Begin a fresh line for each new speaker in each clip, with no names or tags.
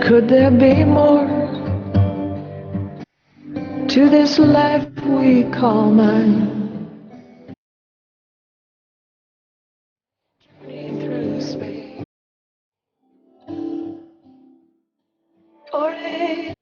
Could there be more to this life we call mine? Through space, or a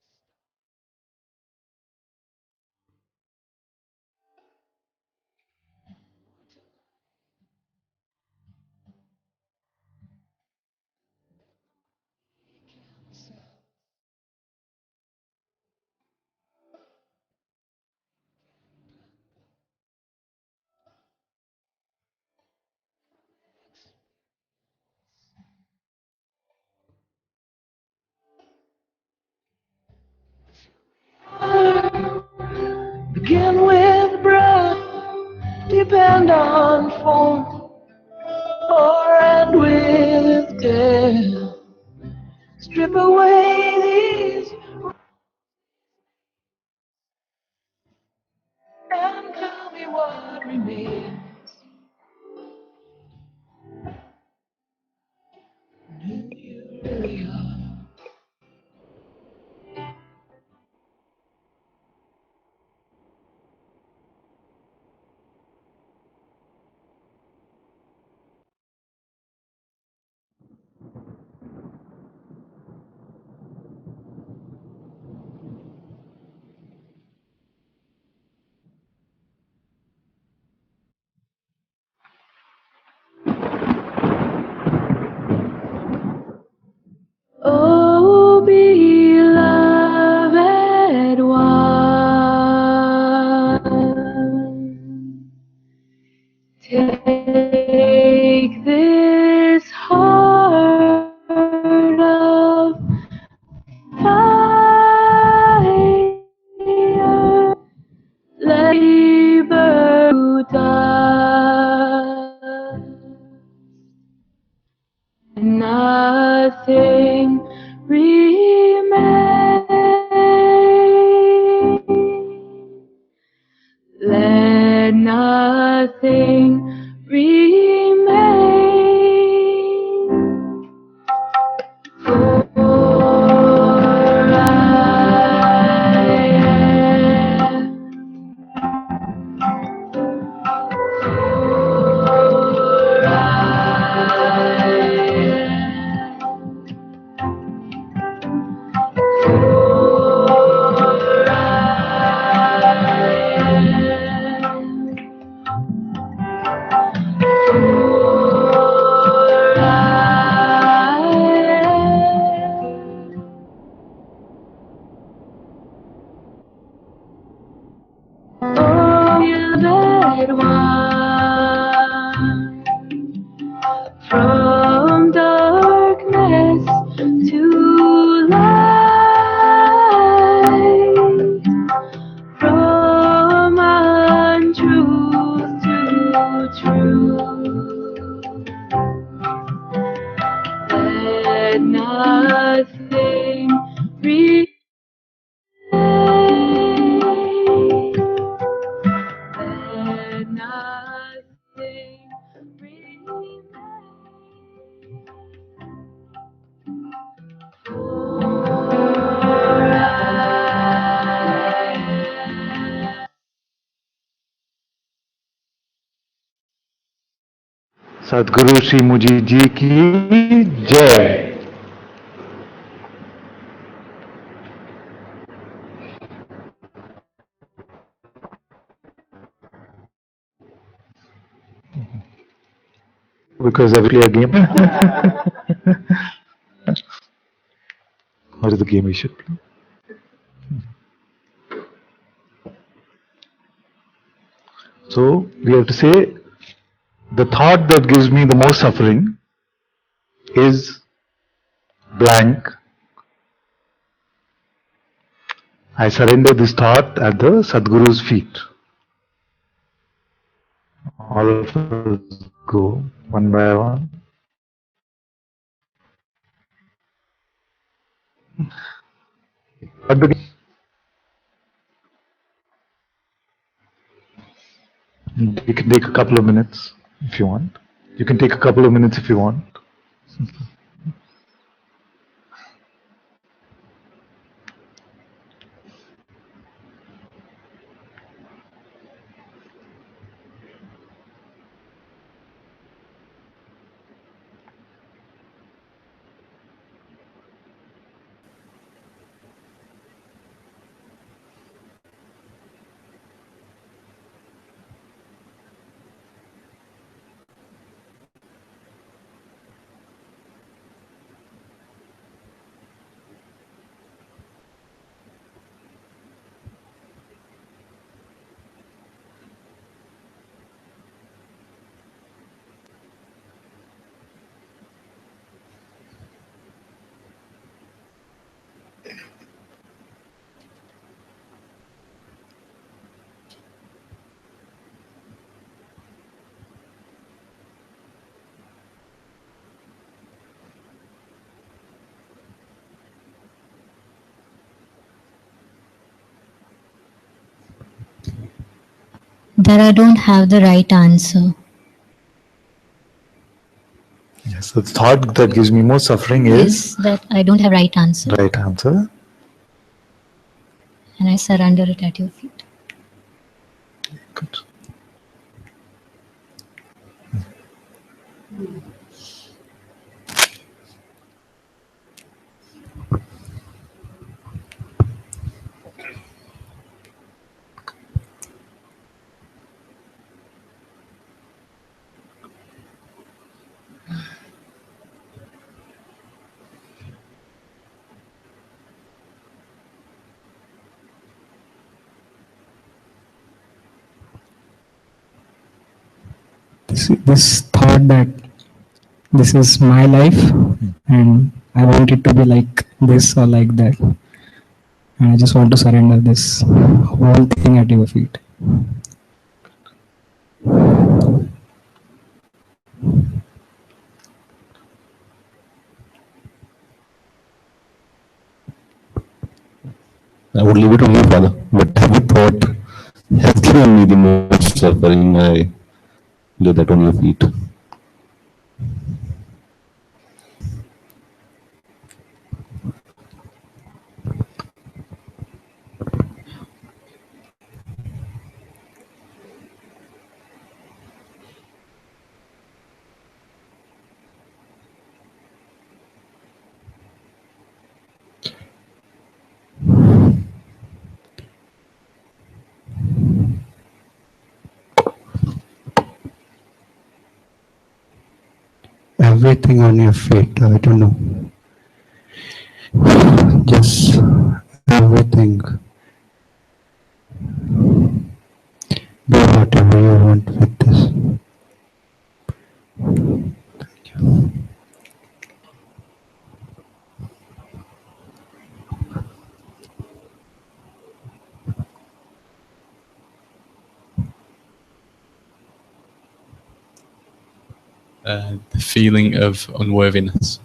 begin with breath, depend on form, or end with death. Strip away these and tell me what remains. Who you really are. Oh, beloved one, take this heart of fire, labor to dust. Nothing remains. Let nothing remain. For true. Let nothing remain. Let nothing remain. For I
सदगुरु श्री मुझी जी की जय. Because every play a game. What is the game we should play? So we have to say the thought that gives me the most suffering is blank. I surrender this thought at the Sadguru's feet. All of us go one by one. But you can take a couple of minutes if you want. You can take a couple of minutes if you want.
That I don't have the right answer.
Yes, the thought that gives me more suffering is
that I don't have right answer.
right answer.
And I surrender it at your feet.
Good.
This thought that this is my life and I want it to be like this or like that. And I just want to surrender this whole thing at your feet.
I would leave it on you, Father. But every thought has given me the most suffering. I leave that on your feet.
Everything on your feet, I don't know. Just everything. Do whatever you want with this.
the feeling of unworthiness.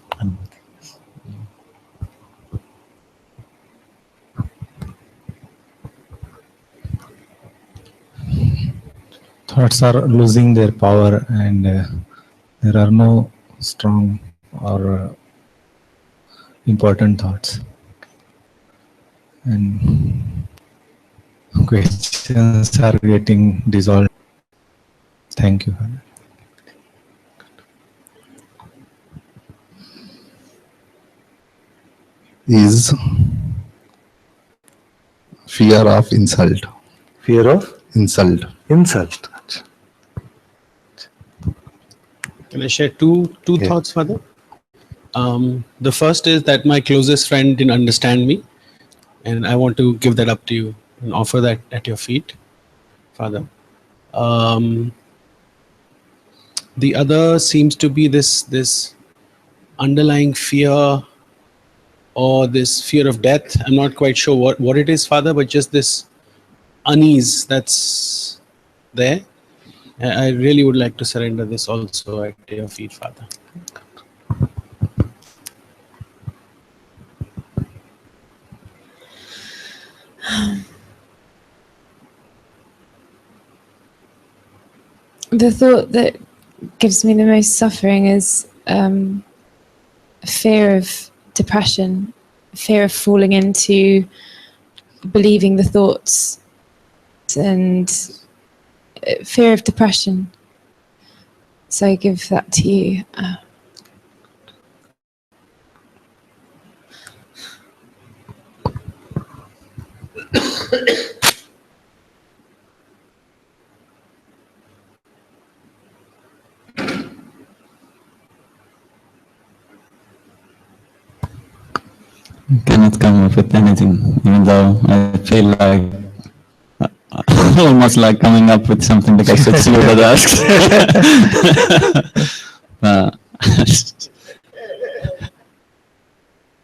Thoughts are losing their power, and there are no strong or important thoughts. And questions are getting dissolved. Thank you.
Is fear of insult.
Fear of
Insult.
insult.
Can I share two
Yeah.
thoughts, Father? The first is that my closest friend didn't understand me, and I want to give that up to you and offer that at your feet, Father. The other seems to be this underlying fear, or this fear of death. I'm not quite sure what it is, Father, but just this unease that's there. I really would like to surrender this also at your feet, Father.
The thought that gives me the most suffering is fear of depression, fear of falling into believing the thoughts, and fear of depression. So I give that to you.
Cannot come up with anything, even though I feel like almost like coming up with something because it's you that asks.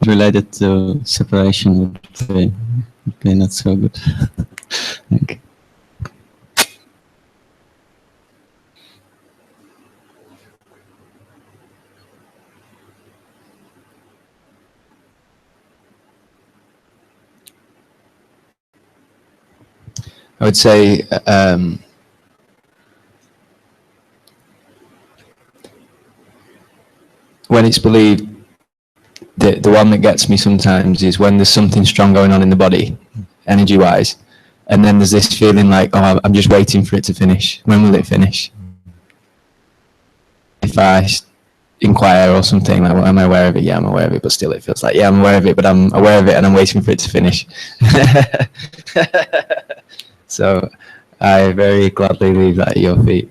Related to separation would be not so good. Okay.
I would say when it's believed, the one that gets me sometimes is when there's something strong going on in the body, energy-wise, and then there's this feeling like, oh, I'm just waiting for it to finish. When will it finish? If I inquire or something, like, well, am I aware of it? Yeah, I'm aware of it, but still it feels like, yeah, I'm aware of it, but I'm aware of it and I'm waiting for it to finish. So I very gladly leave that at your feet.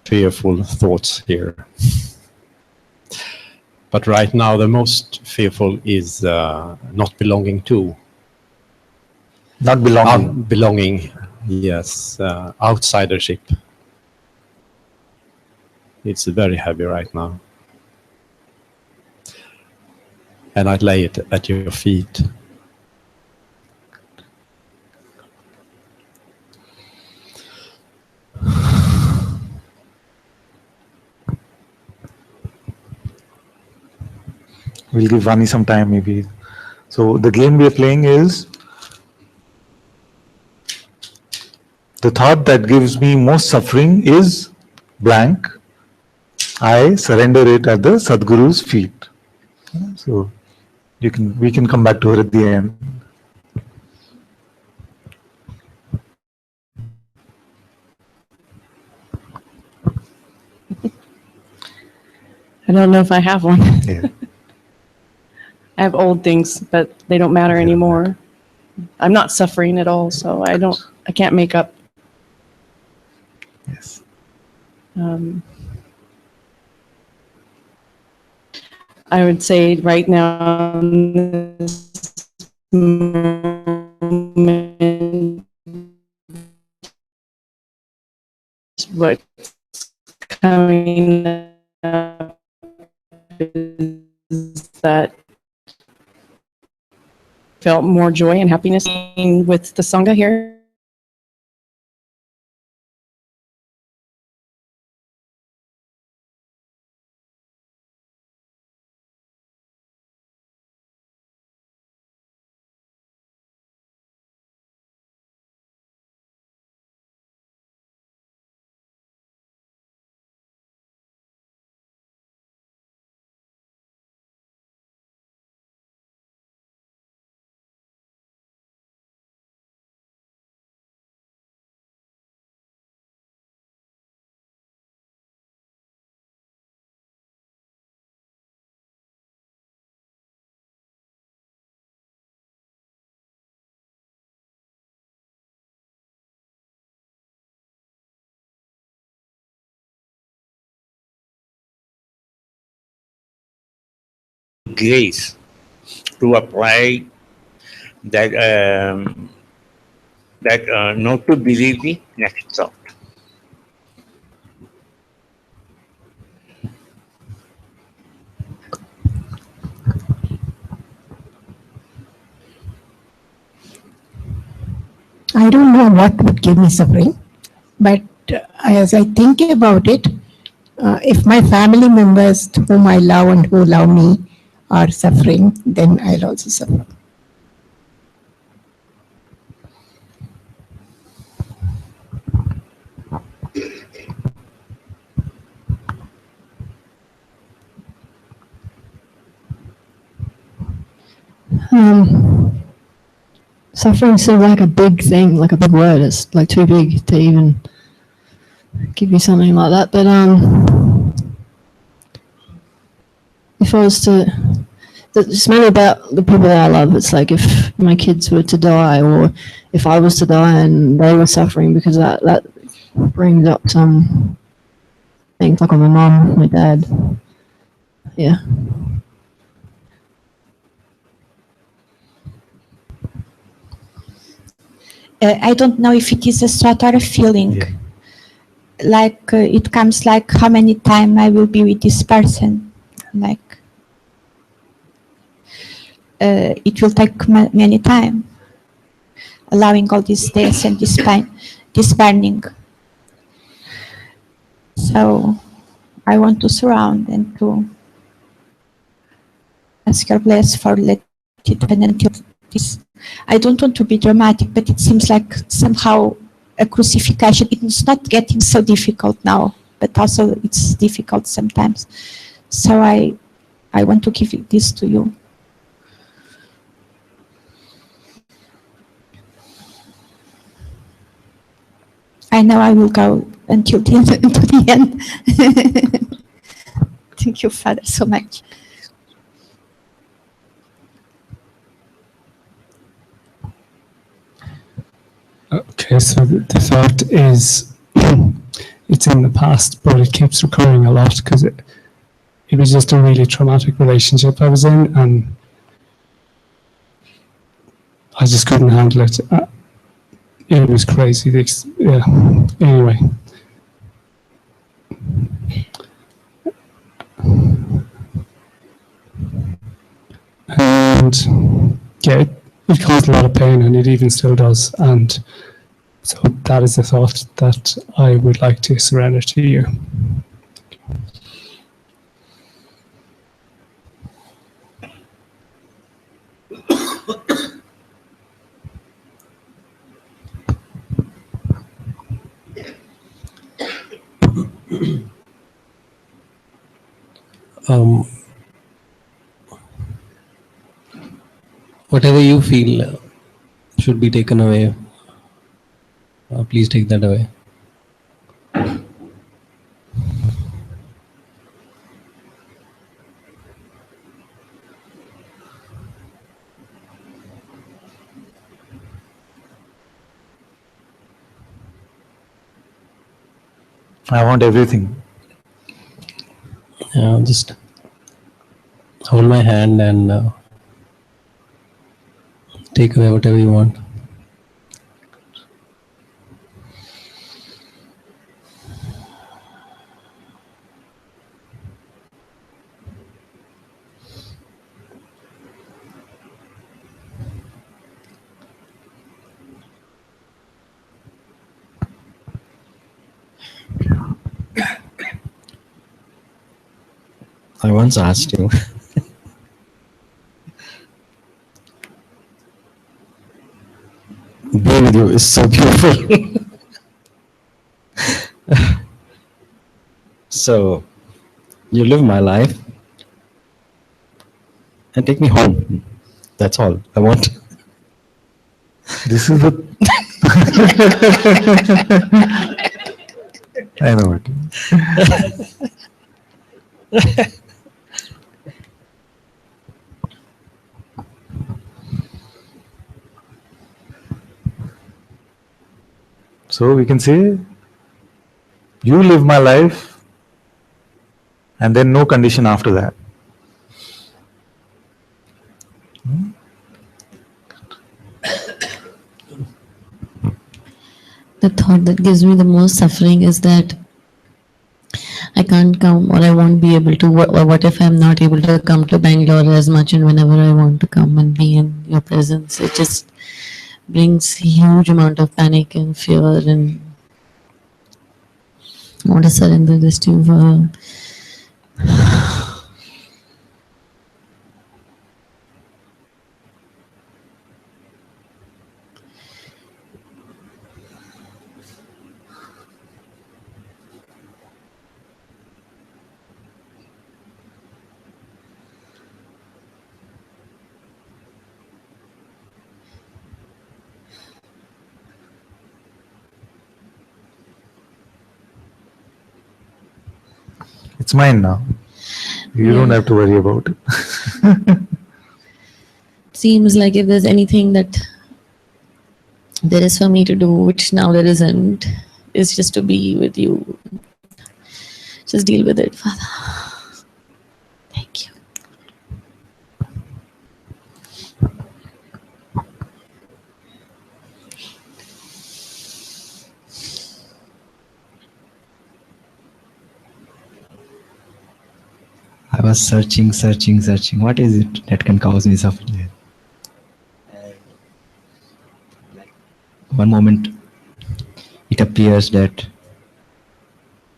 Fearful thoughts here. But right now the most fearful is not belonging to.
Not belonging.
Belonging, yes. Outsidership. It's very heavy right now. And I'd lay it at your feet.
We'll give Vani some time maybe. So the game we are playing is the thought that gives me most suffering is blank. I surrender it at the Sadguru's feet. So we can come back to her at the end.
I don't know if I have one.
Yeah.
I have old things, but they don't matter anymore. I'm not suffering at all, so I can't make up.
Yes.
I would say right now, in this moment, what's coming up is that felt more joy and happiness with the Sangha here.
Grace to apply that not to believe the next thought.
I don't know what would give me suffering, but as I think about it, if my family members whom I love and who love me are suffering, then I'll also suffer.
Suffering seems like a big thing, like a big word. It's like too big to even give you something like that. But if I was to, it's mainly about the people that I love. It's like if my kids were to die, or if I was to die and they were suffering, because that brings up some things like on my mum, my dad. Yeah.
I don't know if it is a thought or a feeling.
Yeah.
Like it comes like how many times I will be with this person. Like it will take many time. Allowing all this death and this pain, this burning. So I want to surround and to ask your bless for let it happen until this. I don't want to be dramatic, but it seems like somehow a crucifixion. It's not getting so difficult now, but also it's difficult sometimes. So I want to give this to you. I know I will go until the end. Thank you, Father, so much.
Okay, so the thought is it's in the past, but it keeps recurring a lot because it was just a really traumatic relationship I was in, and I just couldn't handle it. It was crazy. Yeah. Anyway. And yeah, it caused a lot of pain, and it even still does. And so that is the thought that I would like to surrender to you.
Whatever you feel should be taken away, please take that away.
I want everything.
Yeah, just hold my hand and take away whatever you want. I once asked you. Being with you is so beautiful. So, you live my life and take me home. That's all I want.
This is the. I know it. So we can say, you live my life, and then no condition after that.
The thought that gives me the most suffering is that I can't come, or I won't be able to, or what if I'm not able to come to Bangalore as much and whenever I want to come and be in your presence. It just brings a huge amount of panic and fear, and I want to surrender this to you.
It's mine now. You don't have to worry about it.
Seems like if there's anything that there is for me to do, which now there isn't, is just to be with you. Just deal with it, Father. Thank you.
I was searching. What is it that can cause me suffering? One moment, it appears that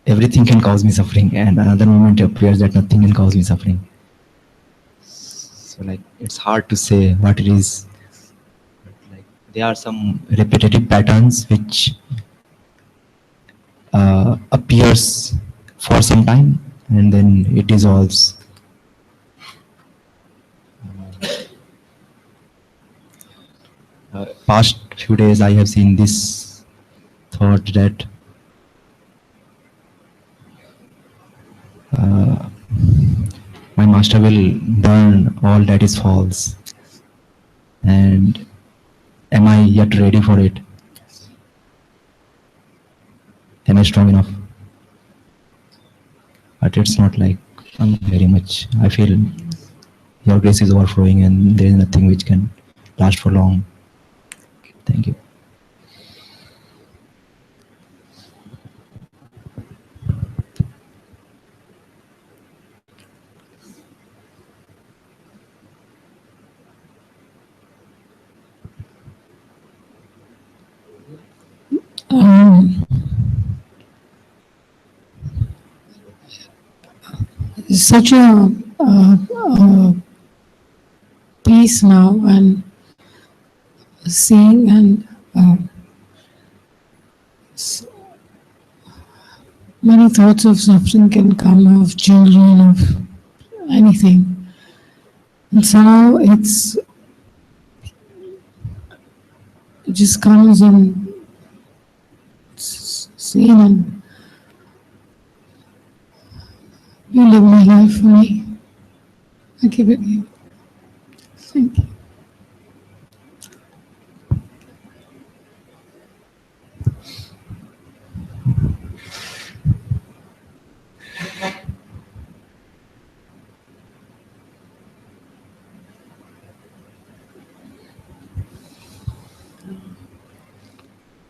everything can cause me suffering, and another moment it appears that nothing can cause me suffering. So, it's hard to say what it is. There are some repetitive patterns which appears for some time, and then it dissolves. Past few days I have seen this thought that my master will burn all that is false, and am I yet ready for it? Am I strong enough? But it's not like very much. I feel your grace is overflowing and there is nothing which can last for long. Thank you.
Such a peace now, and seeing and many thoughts of suffering can come, of children, of anything, and somehow it just comes and seen, and you live my life for me. I give it to you. Thank you.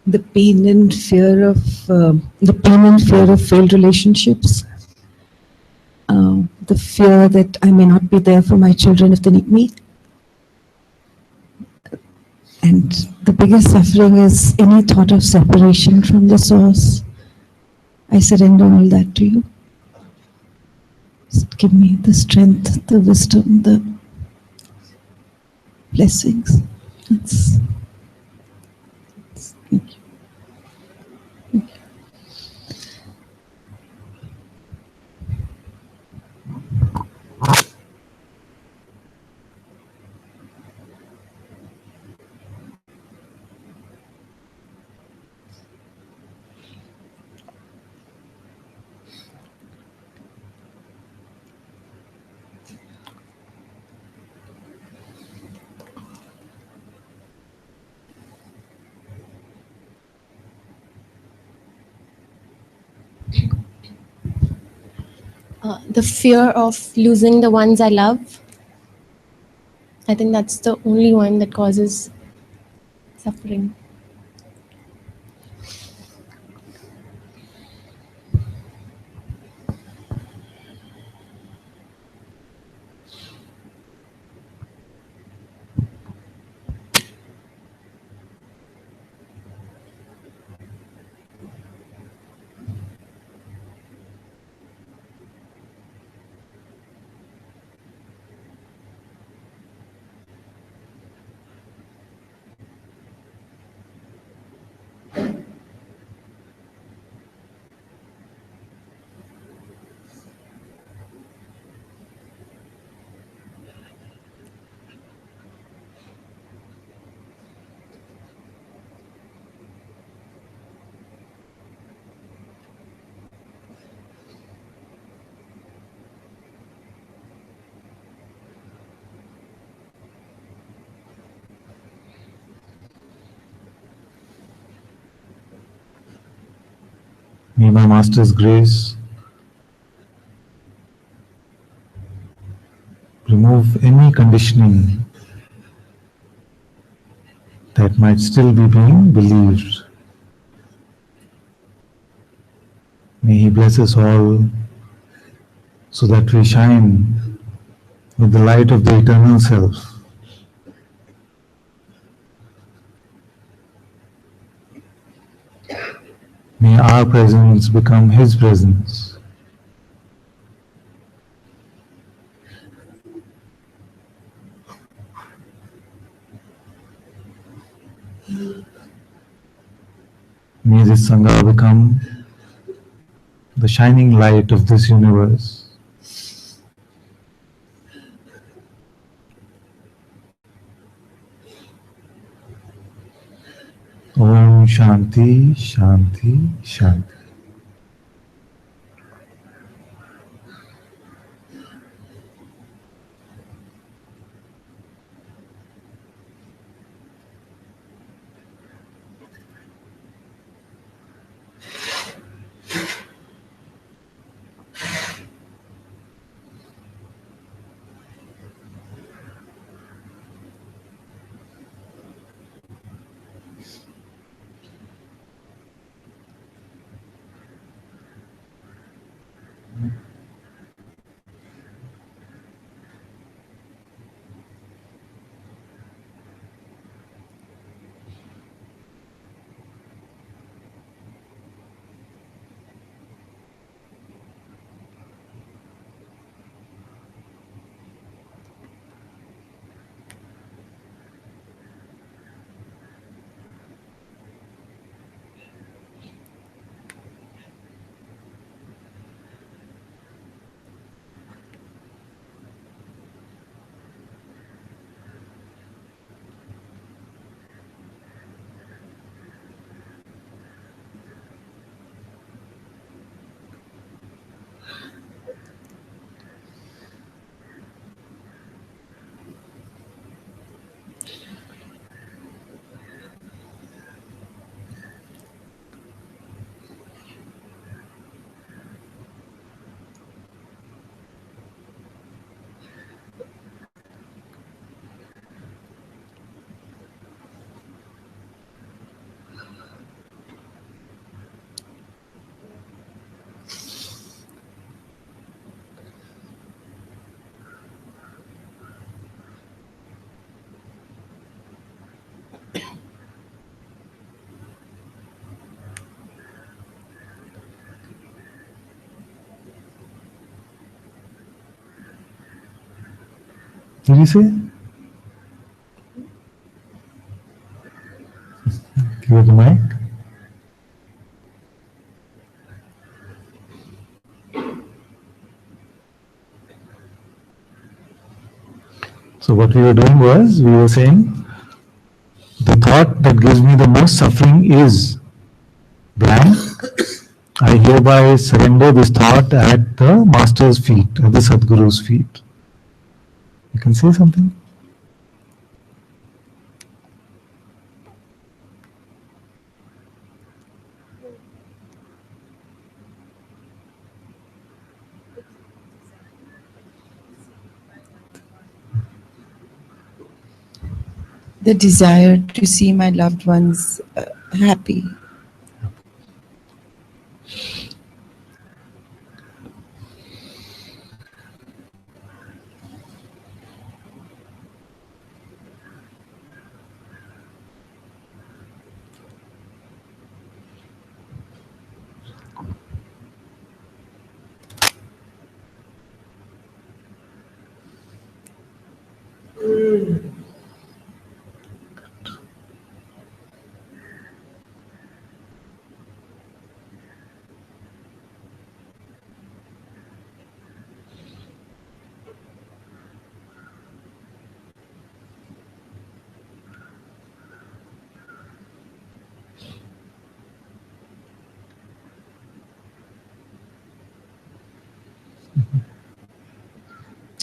The pain and fear of failed relationships, the fear that I may not be there for my children if they need me, and the biggest suffering is any thought of separation from the source. I surrender all that to you. Just give me the strength, the wisdom, the blessings. That's, thank you.
The fear of losing the ones I love. I think that's the only one that causes suffering.
May my Master's grace remove any conditioning that might still be being believed. May He bless us all so that we shine with the light of the eternal self. May our presence become His presence. May this Sangha become the shining light of this universe. Om Shanti, Shanti, Shanti. Did you say? Give it the mic. So what we were doing was, we were saying, the thought that gives me the most suffering is blank. I hereby surrender this thought at the Master's feet, at the Sadguru's feet. You can say something?
The desire to see my loved ones happy.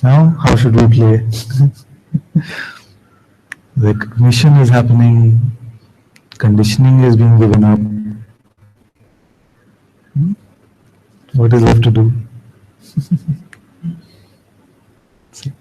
Now, how should we play? Recognition is happening, conditioning is being given up. What is left to do? See.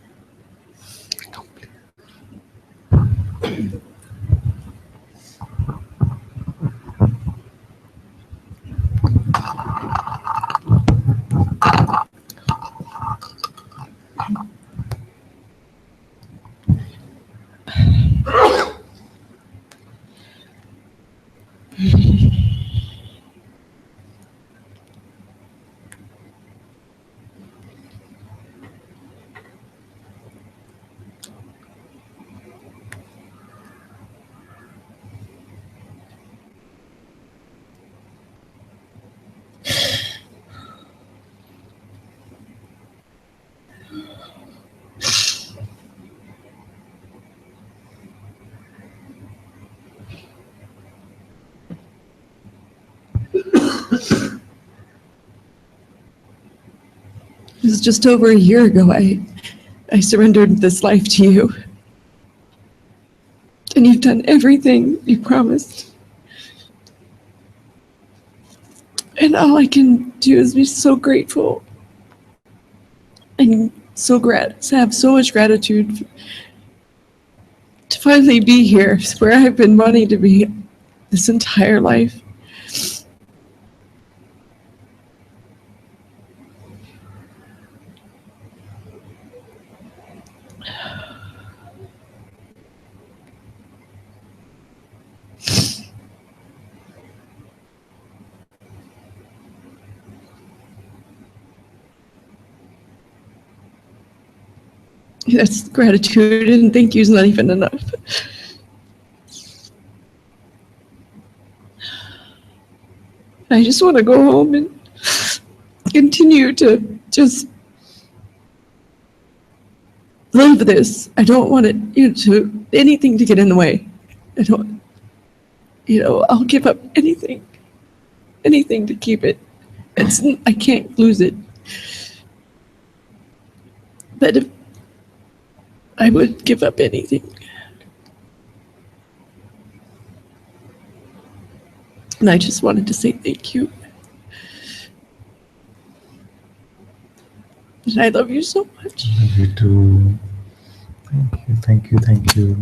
It was just over a year ago I surrendered this life to you. And you've done everything you promised. And all I can do is be so grateful and have so much gratitude to finally be here where I've been wanting to be this entire life. That's gratitude, and thank you is not even enough. I just want to go home and continue to just live this. I don't want anything to get in the way. I don't, I'll give up anything to keep it. I can't lose it. But if I would give up anything. And I just wanted to say thank you. And I love you so much.
Love you too. Thank you, thank you.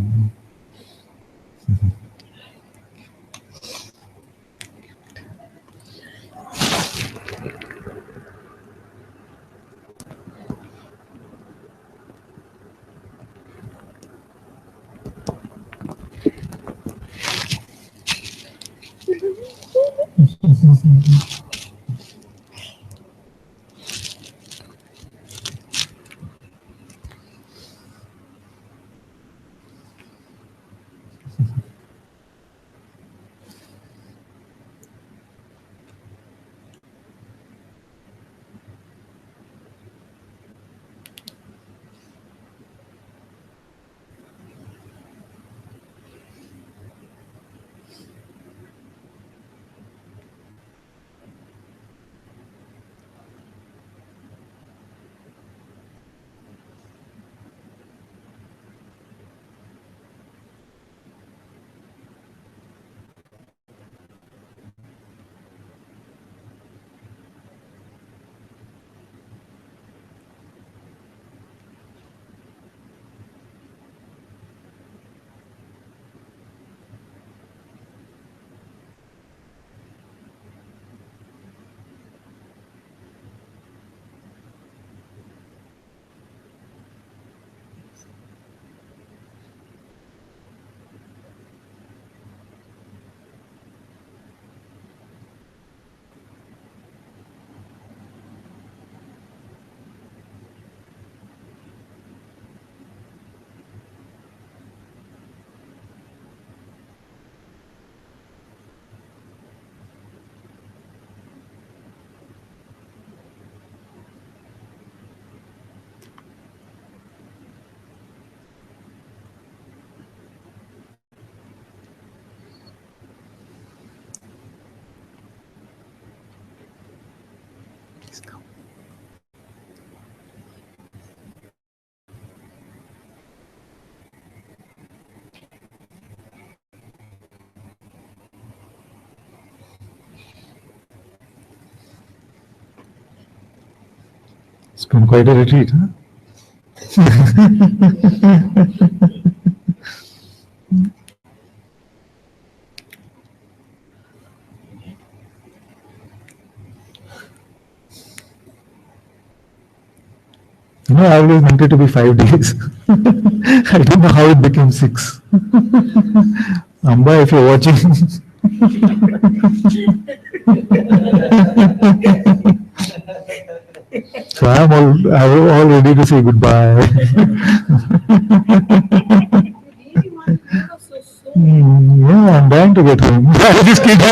It's been quite a retreat, huh? I always meant it to be 5 days. I don't know how it became 6. Amba, if you're watching. So I'm all ready to say goodbye. Yeah, I'm dying to get home. Just kidding.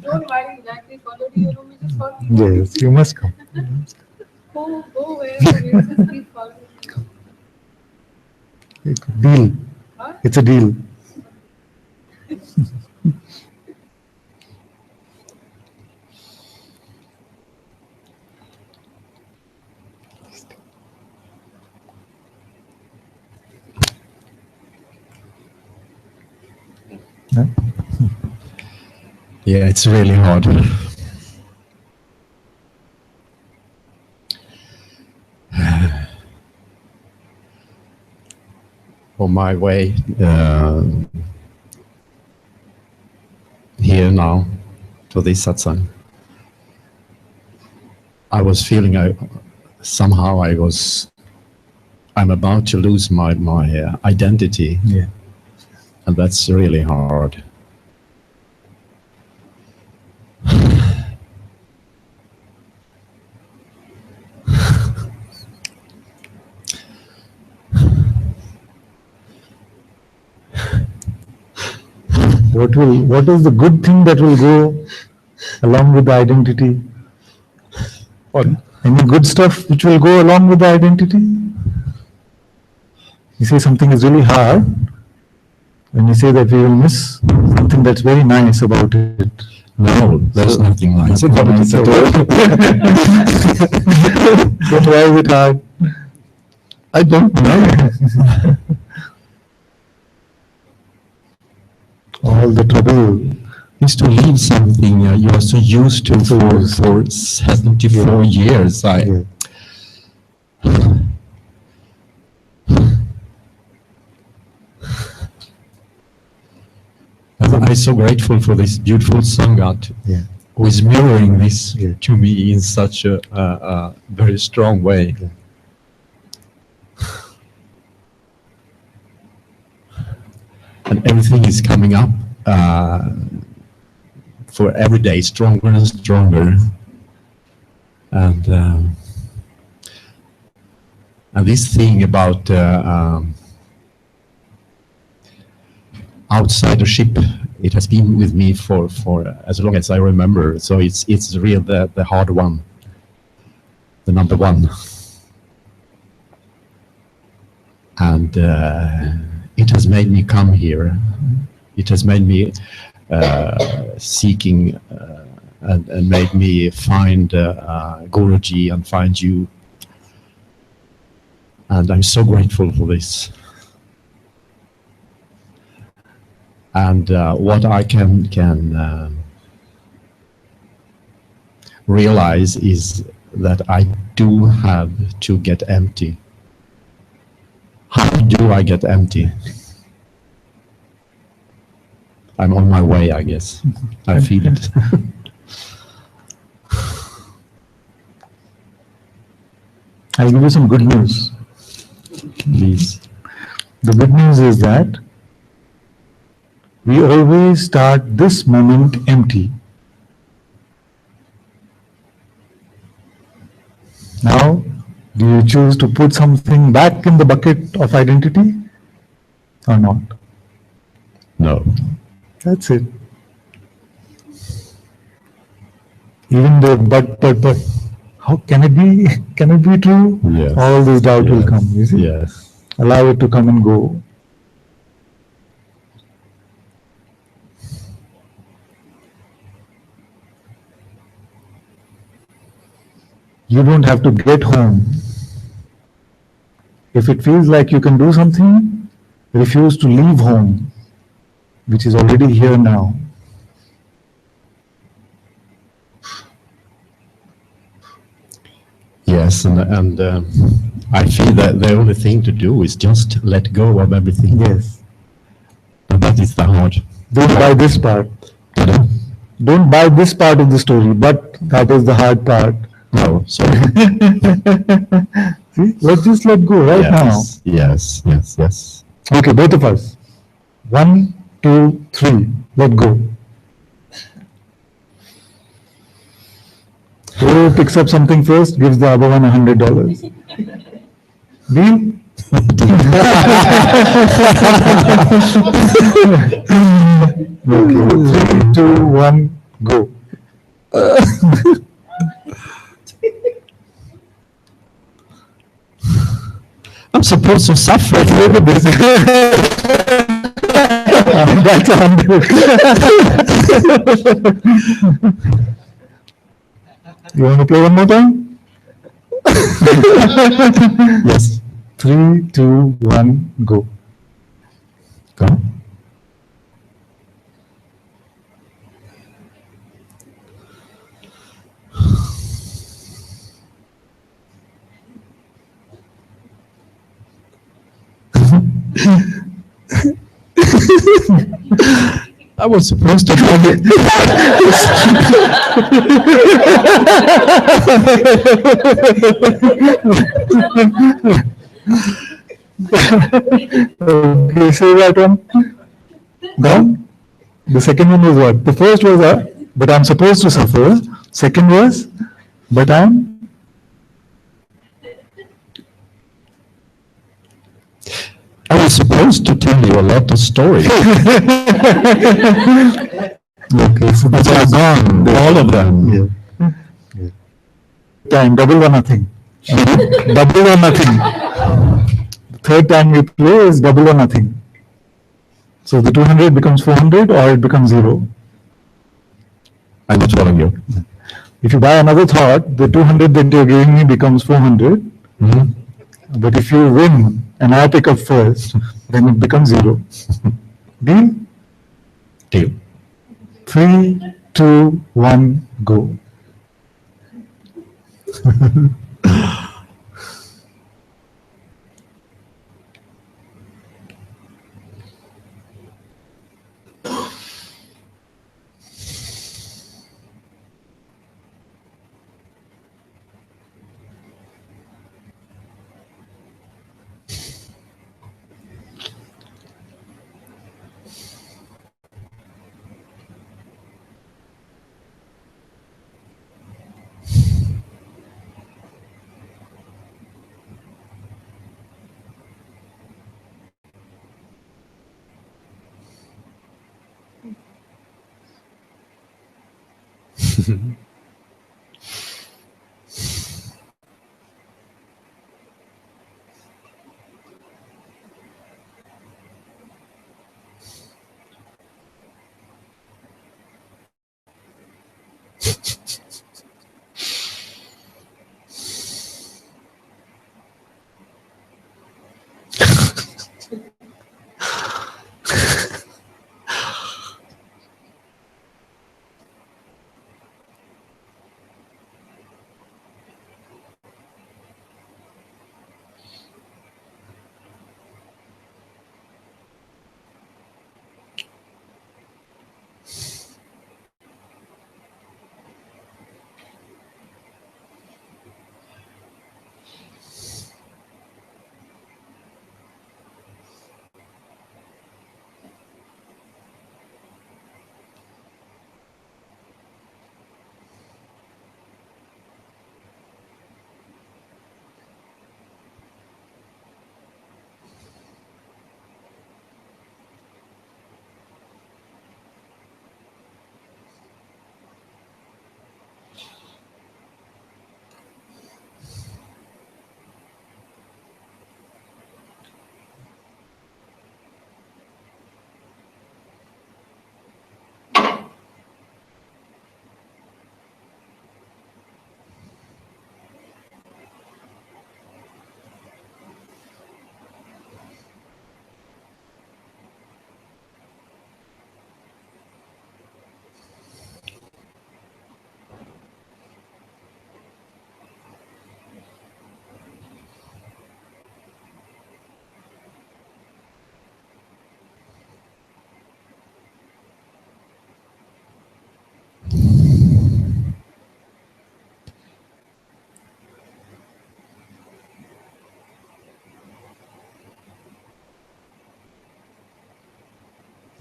Don't worry, exactly. Follow to your room. We just follow.
Yes, you must come.
Go wherever you just keep following.
Deal. It's a deal.
Yeah, it's really hard. On my way here now to this satsang, I was feeling I'm about to lose my identity.
Yeah.
And that's really hard.
What is the good thing that will go along with the identity? Or any good stuff which will go along with the identity? You say something is really hard, when you say that we will miss something that's very nice about it.
No, there's nothing nice about it at all.
But why is it hard?
I don't know.
All the trouble
is to leave something you are so used to for 74 years. I'm so grateful for this beautiful Sangat who is mirroring this to me in such a very strong way. And everything is coming up for every day stronger and stronger. And this thing about outsidership, it has been with me for as long as I remember. So it's real the hard one, the number one. And it has made me come here. It has made me seeking and made me find Guruji and find you. And I'm so grateful for this. And what I can realize is that I do have to get empty. How do I get empty? I'm on my way, I guess. I feel it.
I'll give you some good news.
Please.
The good news is that we always start this moment empty. Now, do you choose to put something back in the bucket of identity or not?
No.
That's it. Even though, but, how can it be? Can it be true?
Yes.
All this doubt will come, you see?
Yes.
Allow it to come and go. You don't have to get home. If it feels like you can do something, refuse to leave home, which is already here now.
Yes, and I feel that the only thing to do is just let go of everything.
Yes.
And that is the hard.
Don't buy this part. Don't buy this part of the story, but that is the hard part.
No, sorry.
See, let's just let go right
Yes, yes, yes, yes.
now. Okay, both of us. 1, 2, 3. Let go. Whoever picks up something first gives the other one $100. Deal? Okay, 3, 2, 1, go.
I'm supposed to suffer.
Look at this. That's 100. You want to play one more time?
Yes.
3, 2, 1, go.
Go. I was supposed to drop it.
Okay, say that one. Down. The second one was what? The first was, but I'm supposed to suffer. Second was, but I'm.
I was supposed to tell you a lot of stories.
Okay, so these are gone.
All of them.
Yeah. Time, double or nothing. Double or nothing. The third time we play is double or nothing. So the 200 becomes 400 or it becomes 0.
I'm not following you.
If you buy another thought, the 200 that you're giving me becomes 400.
Mm-hmm.
But if you win and I pick up first, then it becomes 0. Deal?
Deal.
3, 2, 1, go.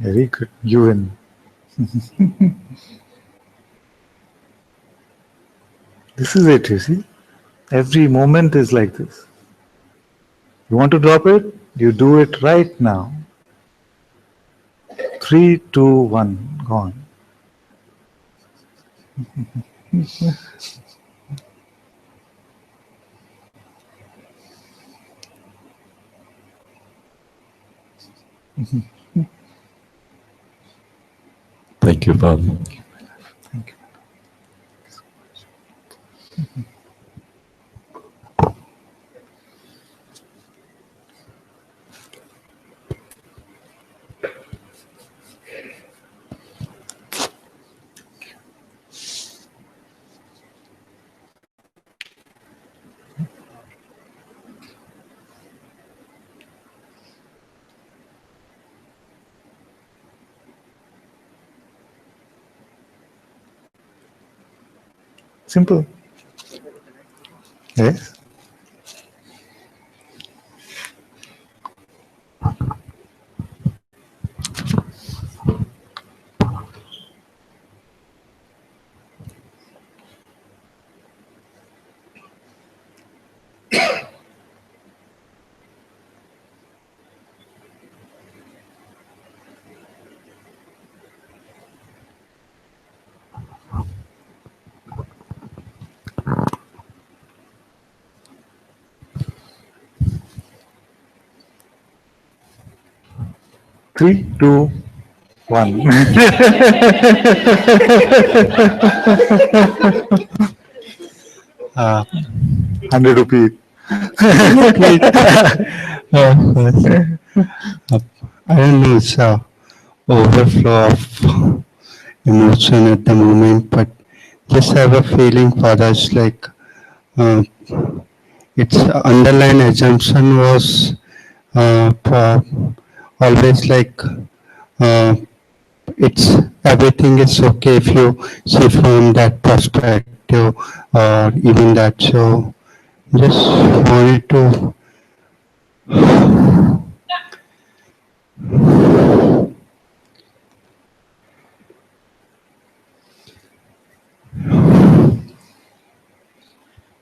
Very good. You win. This is it, you see. Every moment is like this. You want to drop it? You do it right now. 3, 2, 1, gone.
Thank you, Father.
Thank you. 'Simple. Yes. Three, two, one. 100 rupees.
I don't know, it's a overflow of emotion at the moment, but just have a feeling for us like its underlying assumption was always like uh, it's everything is okay if you see from that perspective or even that. So just wanted to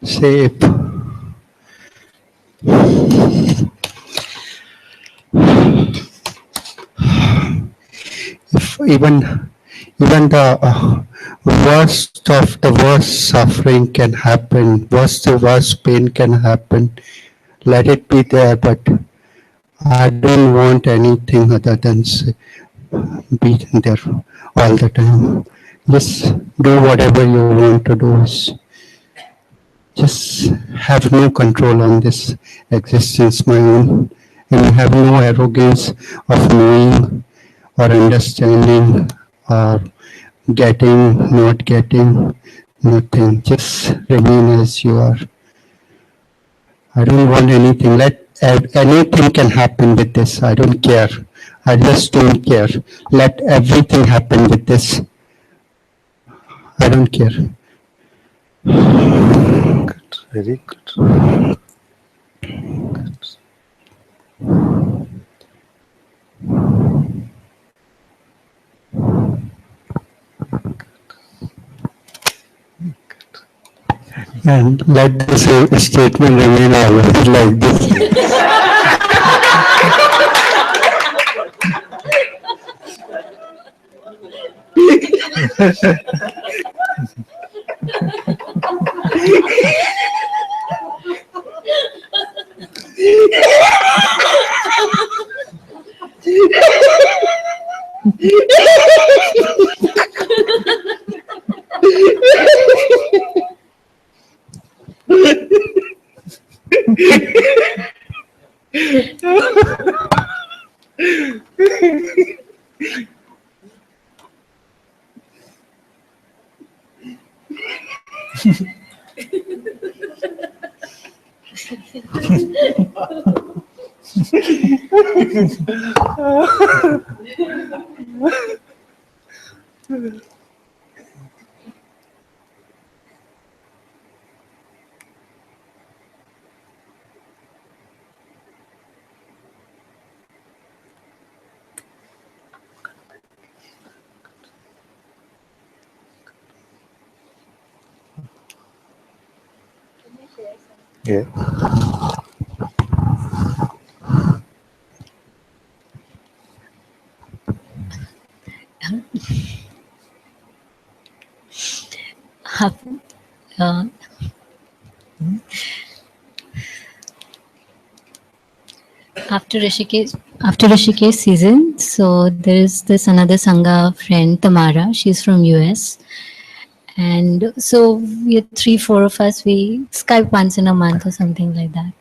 say if even the worst of the worst suffering can happen, worst the worst pain can happen, let it be there, but I don't want anything other than be there all the time. Just do whatever you want to do. Just have no control on this existence, my own, and have no arrogance of knowing or understanding or getting, not getting, nothing. Just remain as you are. I don't want anything. Anything can happen with this. I don't care. I just don't care. Let everything happen with this. I don't care.
Good. Very good.
And let this statement remain always like this.
Yeah.
Uh, after Rishikesh season, so there is this another Sangha friend, Tamara. She's from US. And so we are three, four of us, we Skype once in a month or something like that.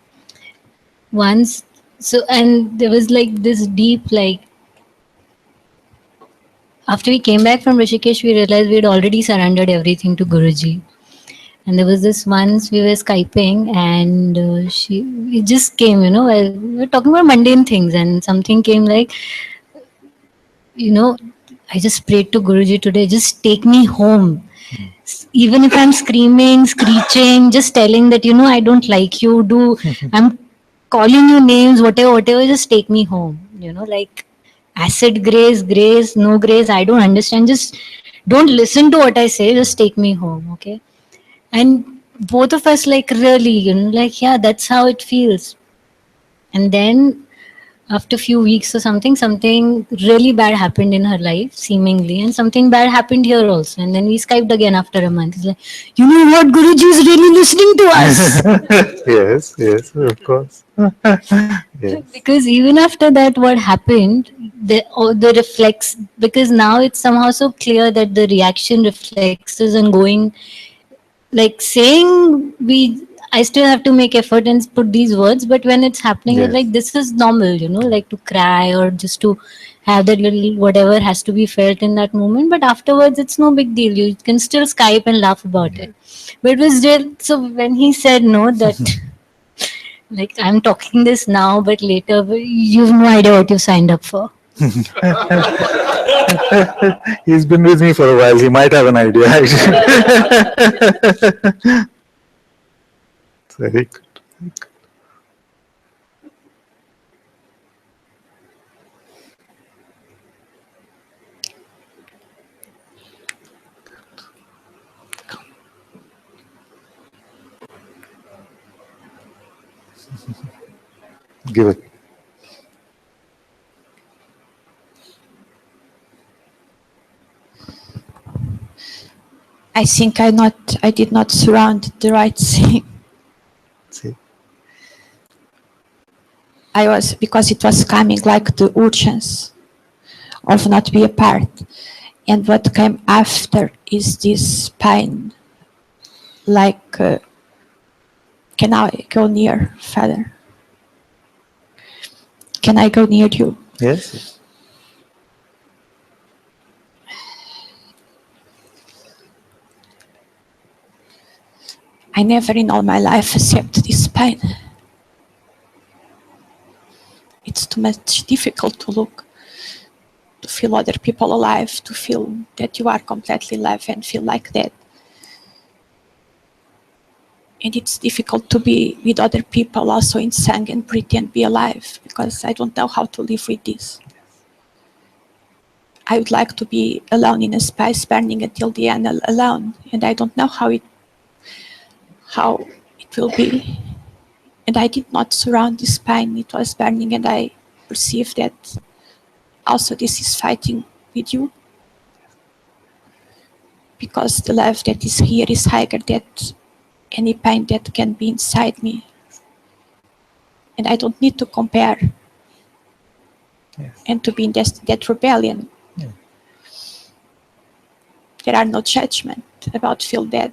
Once, so, and there was like this deep, like, after we came back from Rishikesh, we realized we had already surrendered everything to Guruji. And there was this once we were Skyping and it just came, we were talking about mundane things and something came like, you know, I just prayed to Guruji today, just take me home. Even if I'm screaming, screeching, just telling that, I don't like you, I'm calling you names, whatever, just take me home. Like acid grace, no grace, I don't understand. Just don't listen to what I say, just take me home, okay? And both of us, like, really, like, yeah, that's how it feels. And then after a few weeks or something really bad happened in her life, seemingly, and something bad happened here also. And then we Skyped again after a month. It's like, you know what, Guruji is really listening to us.
Yes, of course. Yes.
Because even after that, what happened, the reflex, because now it's somehow so clear that the reaction reflexes and going, like saying I still have to make effort and put these words, but when it's happening, it's like this is normal, like to cry or just to have that little whatever has to be felt in that moment. But afterwards, it's no big deal. You can still Skype and laugh about it. But it was real. So when he said no, that like I'm talking this now, but later you have no idea what you signed up for.
He's been with me for a while. He might have an idea. Very good. Give it.
I think I did not surround the right thing.
See.
Because it was coming like the urgency of not be apart. And what came after is this pain, like, can I go near, Father? Can I go near you?
Yes.
I never in all my life accept this pain. It's too much difficult to look, to feel other people alive, to feel that you are completely alive and feel like that. And it's difficult to be with other people also in Sang and pretend be alive, because I don't know how to live with this. I would like to be alone in a space, burning until the end alone, and I don't know how it will be. And I did not surround this pain, it was burning, and I perceived that also this is fighting with you, because the love that is here is higher than any pain that can be inside me. And I don't need to compare and to be in that rebellion.
Yeah.
There are no judgment about feel dead.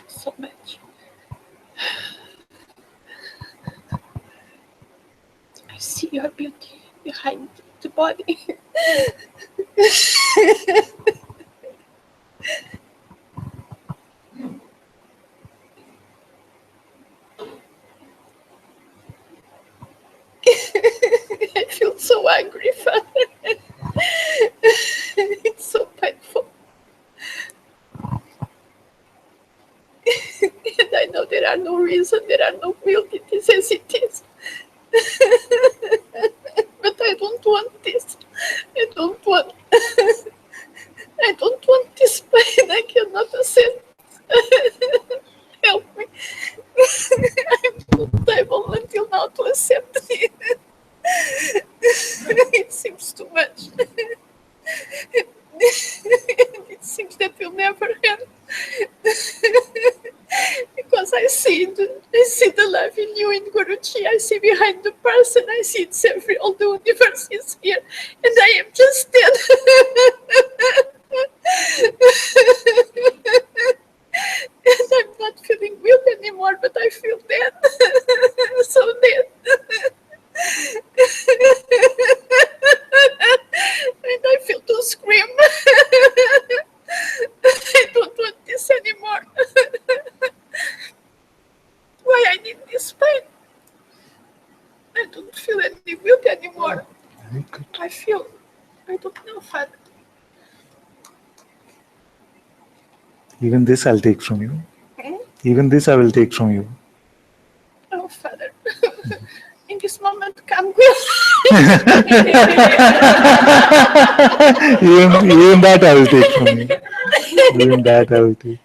So much. I see your beauty behind the body. I feel so angry, Father. It's so painful. And I know there are no reason, there are no will, it is as it is.
But I don't want this. I don't want. I don't want this pain. I cannot accept. Help me. I'm not able until now to accept it. It seems too much. It seems that will never end. Because I see the life in you in Guruji. I see behind the person. I see it's all the universe is here, and I am just dead. And I'm not feeling weird anymore, but I feel dead. So dead. And I feel to scream. I don't want this anymore. Why I need this pain? I don't feel any guilt anymore. I feel, I don't know, Father.
Even this I'll take from you.
Hmm?
Even this I will take from you.
Oh, Father. In this moment, come guilt.
Even that I will take from you. Even that I will take.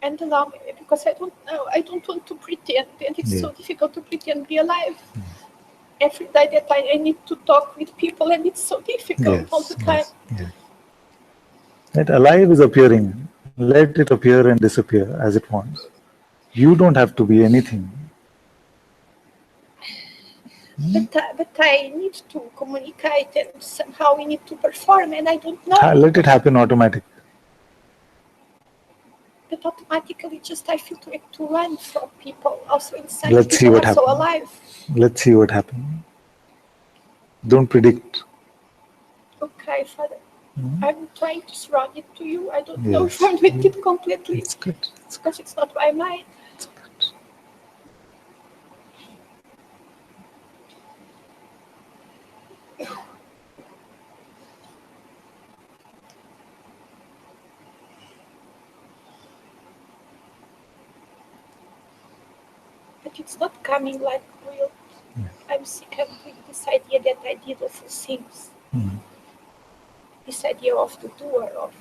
And allow me, because I don't know, I don't want to pretend, and it's so difficult to pretend be alive. Every day that I need to talk with people, and it's so difficult all the time.
Yes. That alive is appearing. Let it appear and disappear as it wants. You don't have to be anything.
But I need to communicate, and somehow we need to perform, and I don't know.
Let it happen automatically.
But automatically, just I feel to run from people, also inside.
Let's see
people
what
also
happens.
alive.
Let's see what happens. Don't predict.
Okay, Father. I'm trying to surround it to you. I don't know if I'm doing it completely.
It's good.
Because it's not my mind. But it's not coming like real. I'm sick of this idea that I did awful things. This idea of the doer of.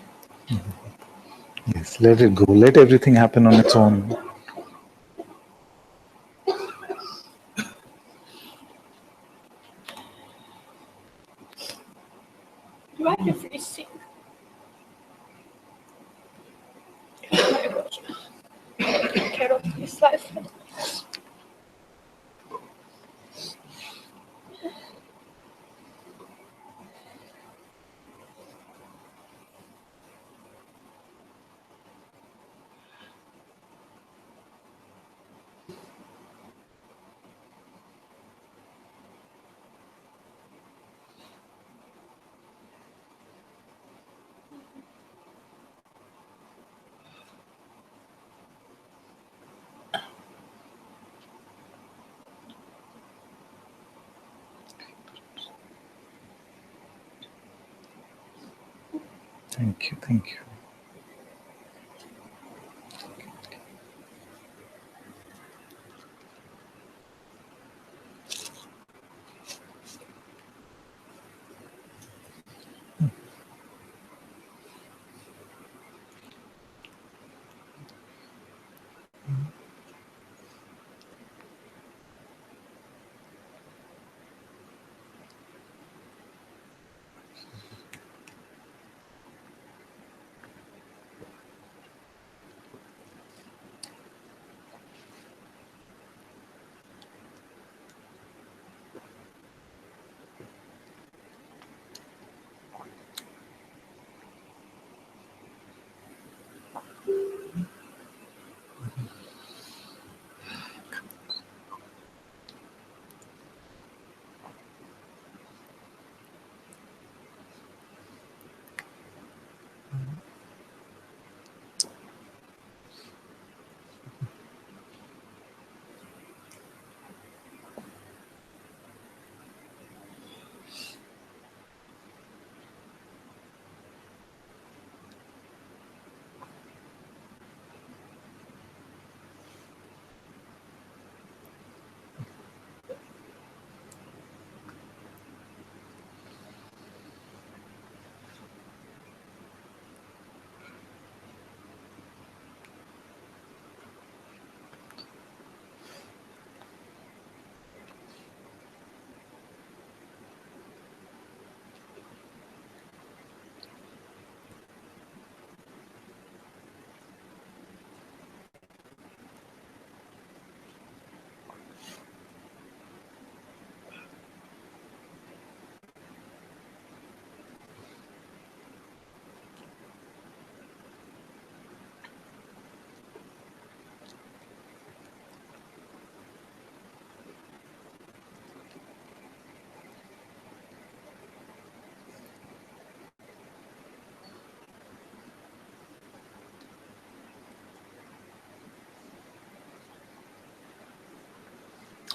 Yes, let it go. Let everything happen on its own.
You are everything. Oh my God. Take care of this life.
Thank you. Thank you.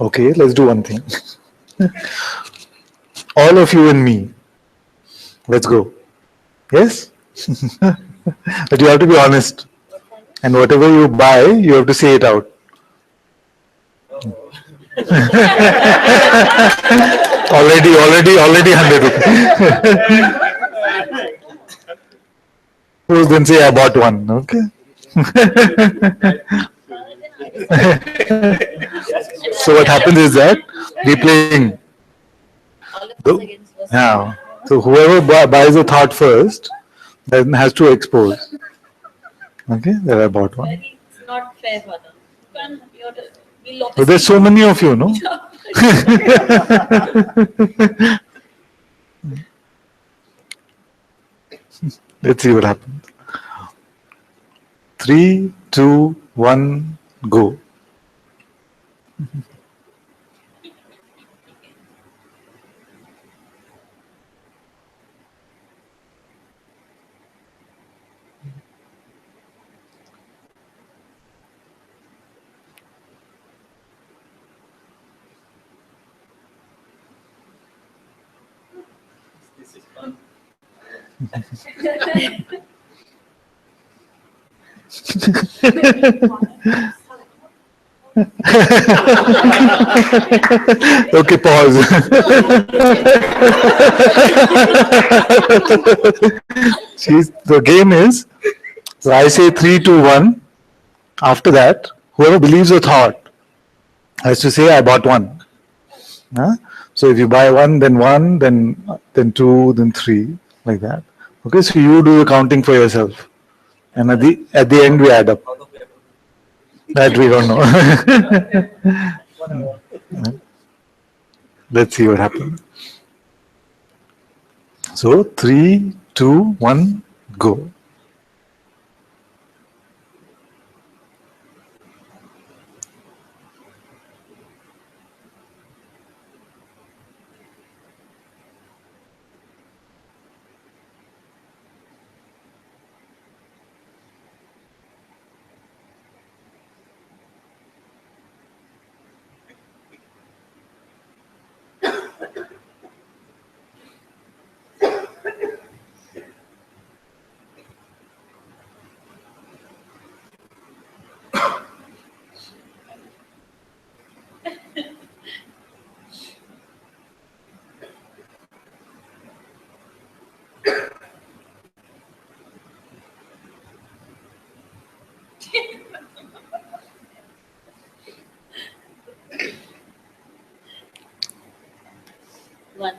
Okay, let's do one thing. All of you and me. Let's go. Yes? But you have to be honest. And whatever you buy, you have to say it out. already 100 rupees. Who's then say I bought one, okay? So what happens is that we playing. Yeah. So whoever buys a thought first, then has to expose. Okay, that I bought one.
It's not fair, Father.
But there's so many of you, no? Let's see what happens. 3, 2, 1, go.
This is fun.
Okay, pause. The game is, so I say 3, 2, 1. After that, whoever believes a thought has to say, I bought one. Huh? So if you buy one, then 2, then 3, like that. Okay, so you do the counting for yourself. And at the end, we add up. That we don't know. Let's see what happens. So 3, 2, 1, go.
One.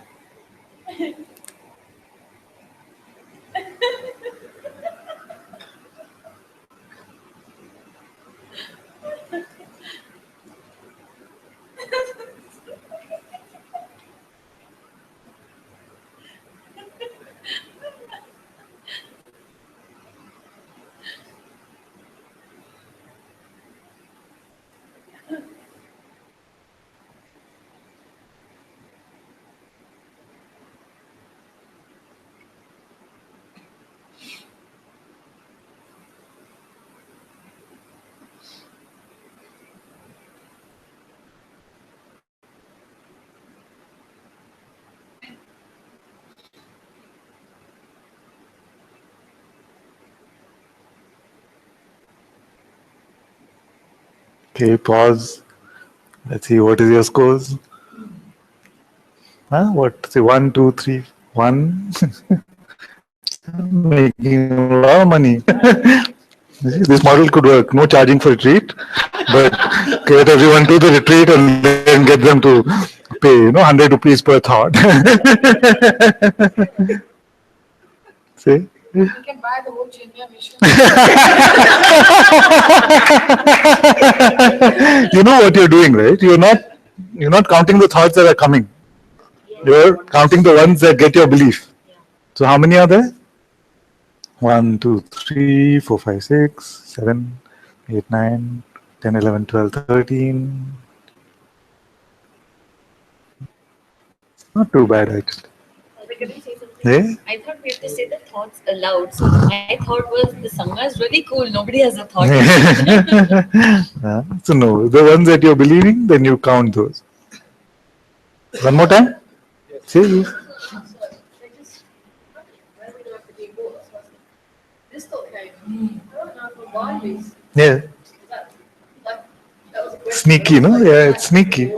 Okay, pause. Let's see, what is your scores? Huh? What? Say 1, 2, 3, 1. Making a lot of money. This model could work. No charging for retreat, but get everyone to the retreat and then get them to pay, 100 rupees per thought. See?
You can buy the whole Chinmaya mission.
You know what you're doing, right? You're not counting the thoughts that are coming. You're counting the ones that get your belief. So how many are there? 1, 2, 3, 4, 5, 6, 7, 8, 9, 10, 11, 12, 13. Not too bad, actually.
Can you say something?
Eh?
I thought we have to say the thoughts aloud. So my thought was the Sangha is really cool. Nobody has a thought.
So no, the ones that you're believing, then you count those. One more time? Say yes.
This thought came. I don't know why this.
Yeah. Sneaky, no? Yeah, it's sneaky.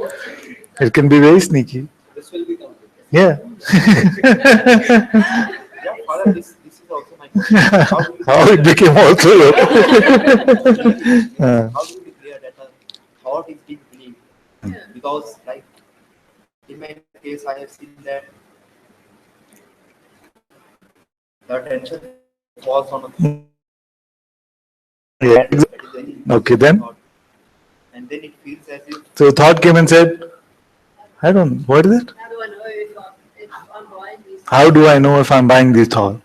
It can be very sneaky.
This will be counted.
Yeah.
Yeah, Father, this is also my question.
How it became also your.
How do we declare that a thought is being believed? Because, like, in my case, I have seen that the attention falls on a thought.
Yeah. Okay, then.
And then it feels as if.
So thought came and said, I don't, what is it?
How do I know if I'm buying
How do I know if I'm buying
this?
this thought?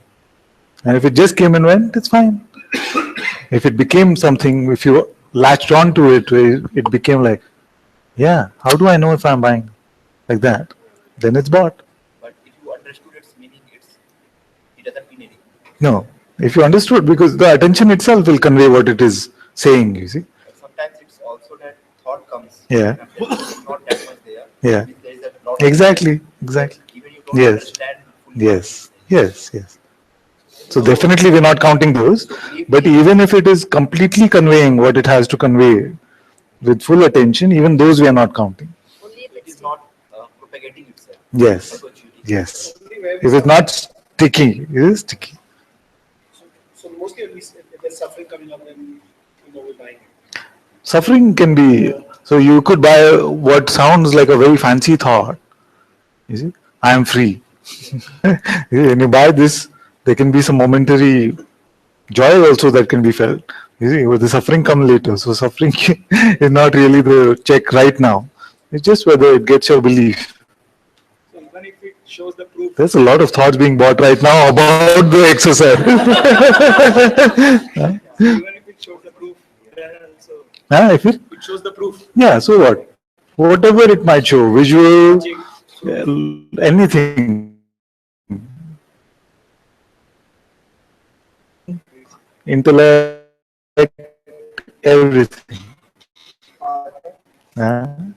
And if it just came and went, it's fine. If it became something, if you latched on to it, it became like, yeah, how do I know if I'm buying? Like that. Then it's bought.
But if you understood its meaning, it doesn't mean anything.
No. If you understood, because the attention itself will convey what it is saying, you see.
Sometimes it's also that thought comes.
Yeah.
It's not that much there.
Yeah.
There is a lot of
exactly. Exactly.
even you don't
Yes.
understand fully.
Yes. Yes. Yes. So definitely we're not counting those. But even if it is completely conveying what it has to convey with full attention, even those we are not counting.
It is not propagating itself.
Yes. Yes. If it's not sticky, it is sticky.
So mostly if there's suffering coming up, then we're buying it.
Suffering can be, so you could buy what sounds like a very fancy thought. You see, I am free. When you buy this, there can be some momentary joy also that can be felt. You see, with the suffering come later. So suffering is not really the check right now. It's just whether it gets your belief.
So even if it shows the proof.
There's a lot of thoughts being bought right now about the exercise.
Even if it shows the proof, then also.
If it
shows the proof.
Yeah, so what? Whatever it might show, visual, anything. Intellect, everything.
Pratna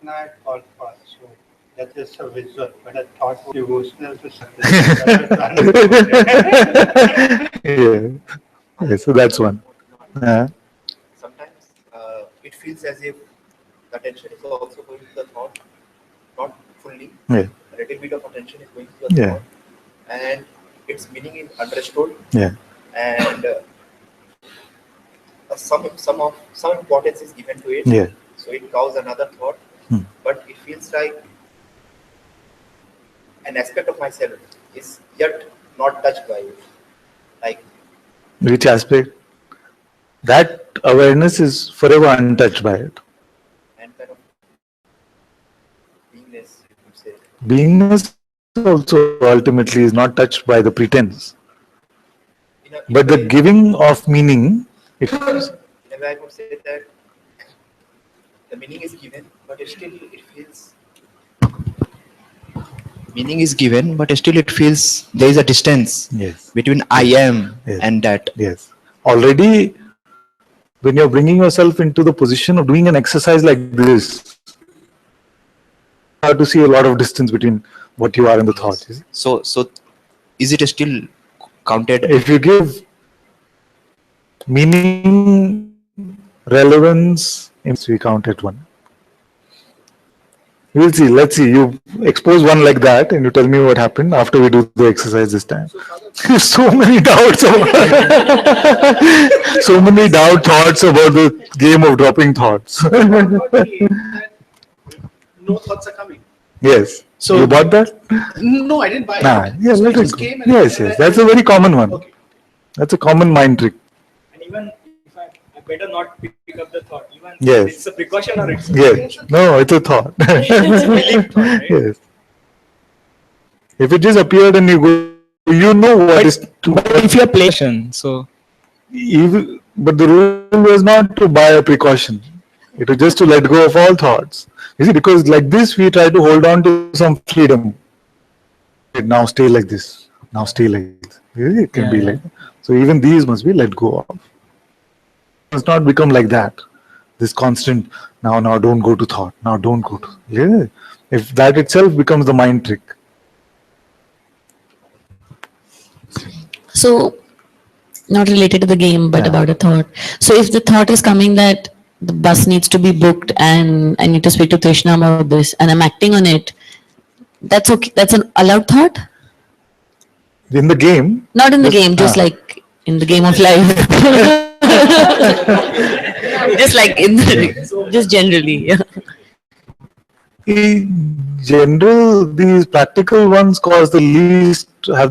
at all costs. So that's just a visual, but a thought devotional to
Yeah. So that's one.
Sometimes it feels as if the attention is also going to the thought, not fully.
Yeah.
A little bit of attention is going to the
Yeah.
thought, and its meaning is understood.
Yeah.
And some importance is given to it.
Yeah.
So it causes another thought, but it feels like an aspect of myself is yet not touched by it. Like,
Which aspect? That awareness is forever untouched by it.
and kind of beingness, you could say.
Beingness also ultimately is not touched by the pretense. But the giving of meaning,
In a way, I could say that the meaning is given, but still it feels. Meaning is given, but still it feels there is a distance between I am and that.
Yes. Already, when you're bringing yourself into the position of doing an exercise like this, you have to see a lot of distance between what you are and the thought.
So is it still counted?
If you give meaning, relevance, we count at one. We'll see. Let's see. You expose one like that, and you tell me what happened after we do the exercise this time. So many doubts. So many thoughts about the game of dropping thoughts.
No thoughts are coming.
Yes.
So
you bought that?
No, I didn't buy it.
Yeah,
So
let
it
it
just
go.
came and
Yes. That's a very common one.
Okay.
That's a common mind trick.
And even if I better not pick up the thought. Even
Yes.
it's a precaution or it's
Yes. No, it's a thought.
It's a belief thought, right?
Yes. If it just appeared and you go, you know what is.
But if you're patient, so.
But the rule was not to buy a precaution. It was just to let go of all thoughts. You see, because like this, we try to hold on to some freedom. now stay like this, now stay like this. It can be like that. So even these must be let go of. It's not become like that. This constant now don't go to thought, now don't go to if that itself becomes the mind trick.
So, not related to the game, but about a thought. So, if the thought is coming that the bus needs to be booked and I need to speak to Krishna about this, and I'm acting on it, that's okay. That's an allowed thought.
In the game,
not in the game, just like in the game of life. Just like in the, just generally. Yeah.
In general, these practical ones have the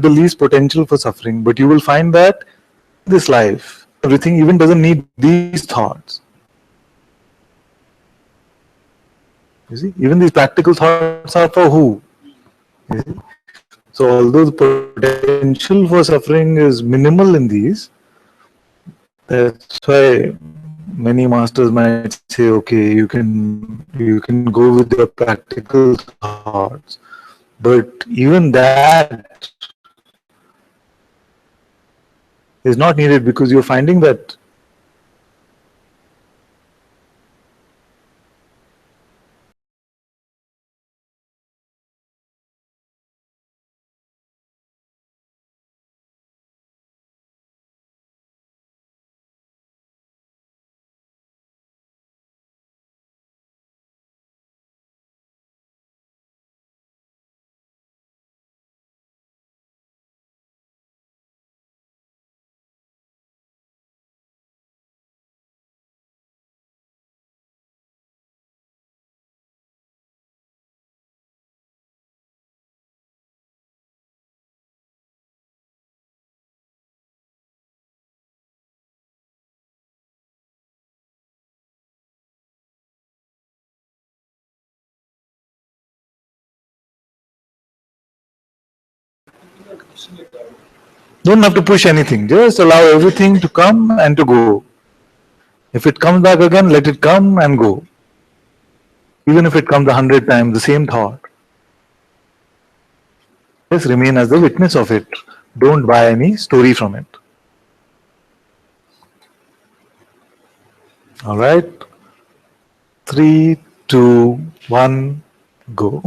least potential for suffering, but you will find that this life, everything even doesn't need these thoughts. You see, even these practical thoughts are for who? So although the potential for suffering is minimal in these, that's why many masters might say, okay, you can go with your practical thoughts, but even that is not needed because you're finding that don't have to push anything, just allow everything to come and to go. If it comes back again, let it come and go. Even if it comes 100 times, the same thought. Just remain as the witness of it. Don't buy any story from it. All right. 3, 2, 1, go.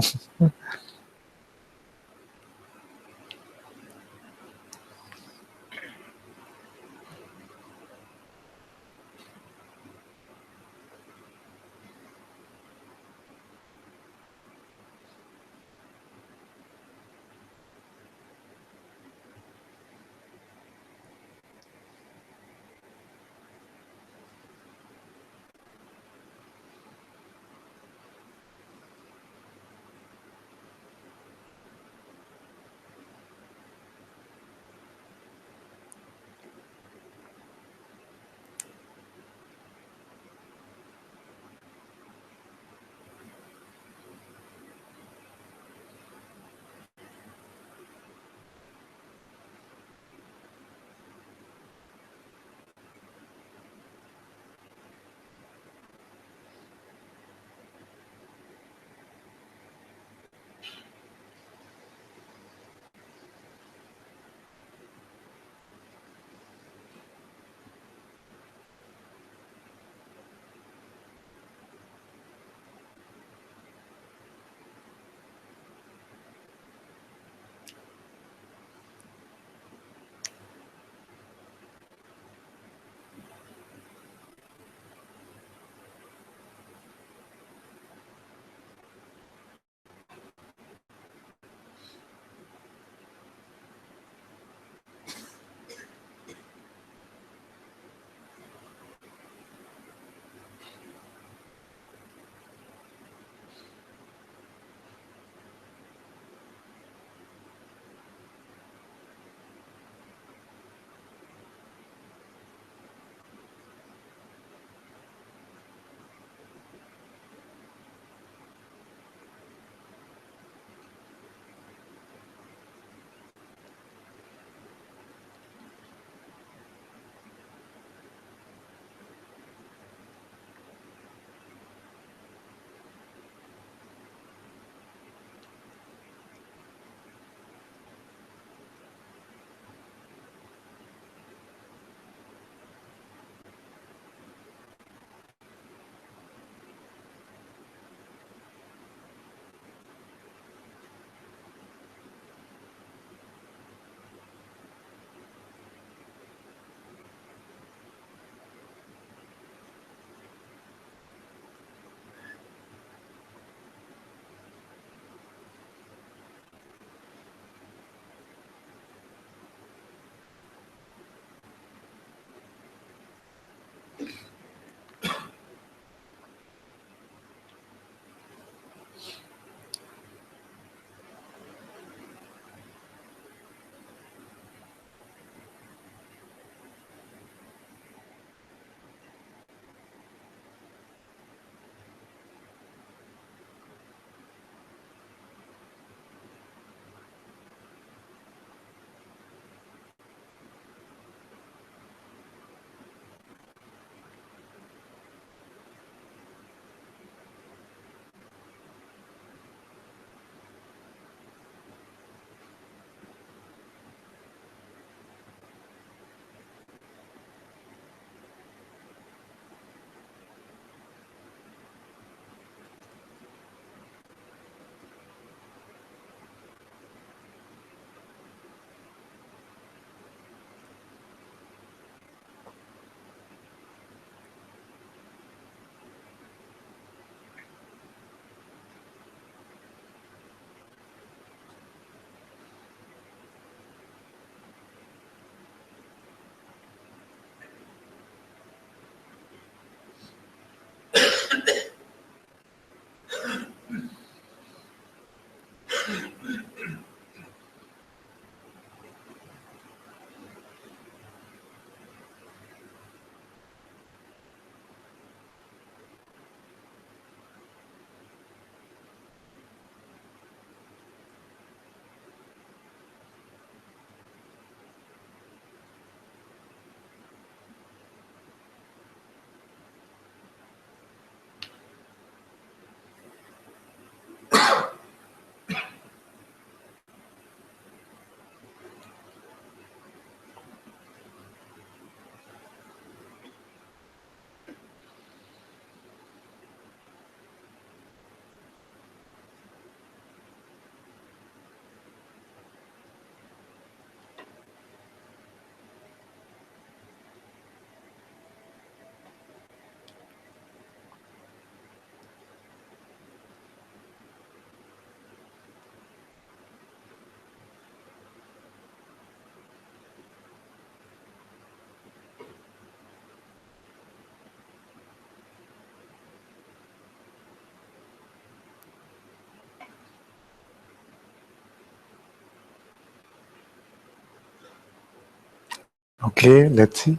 Okay, let's see.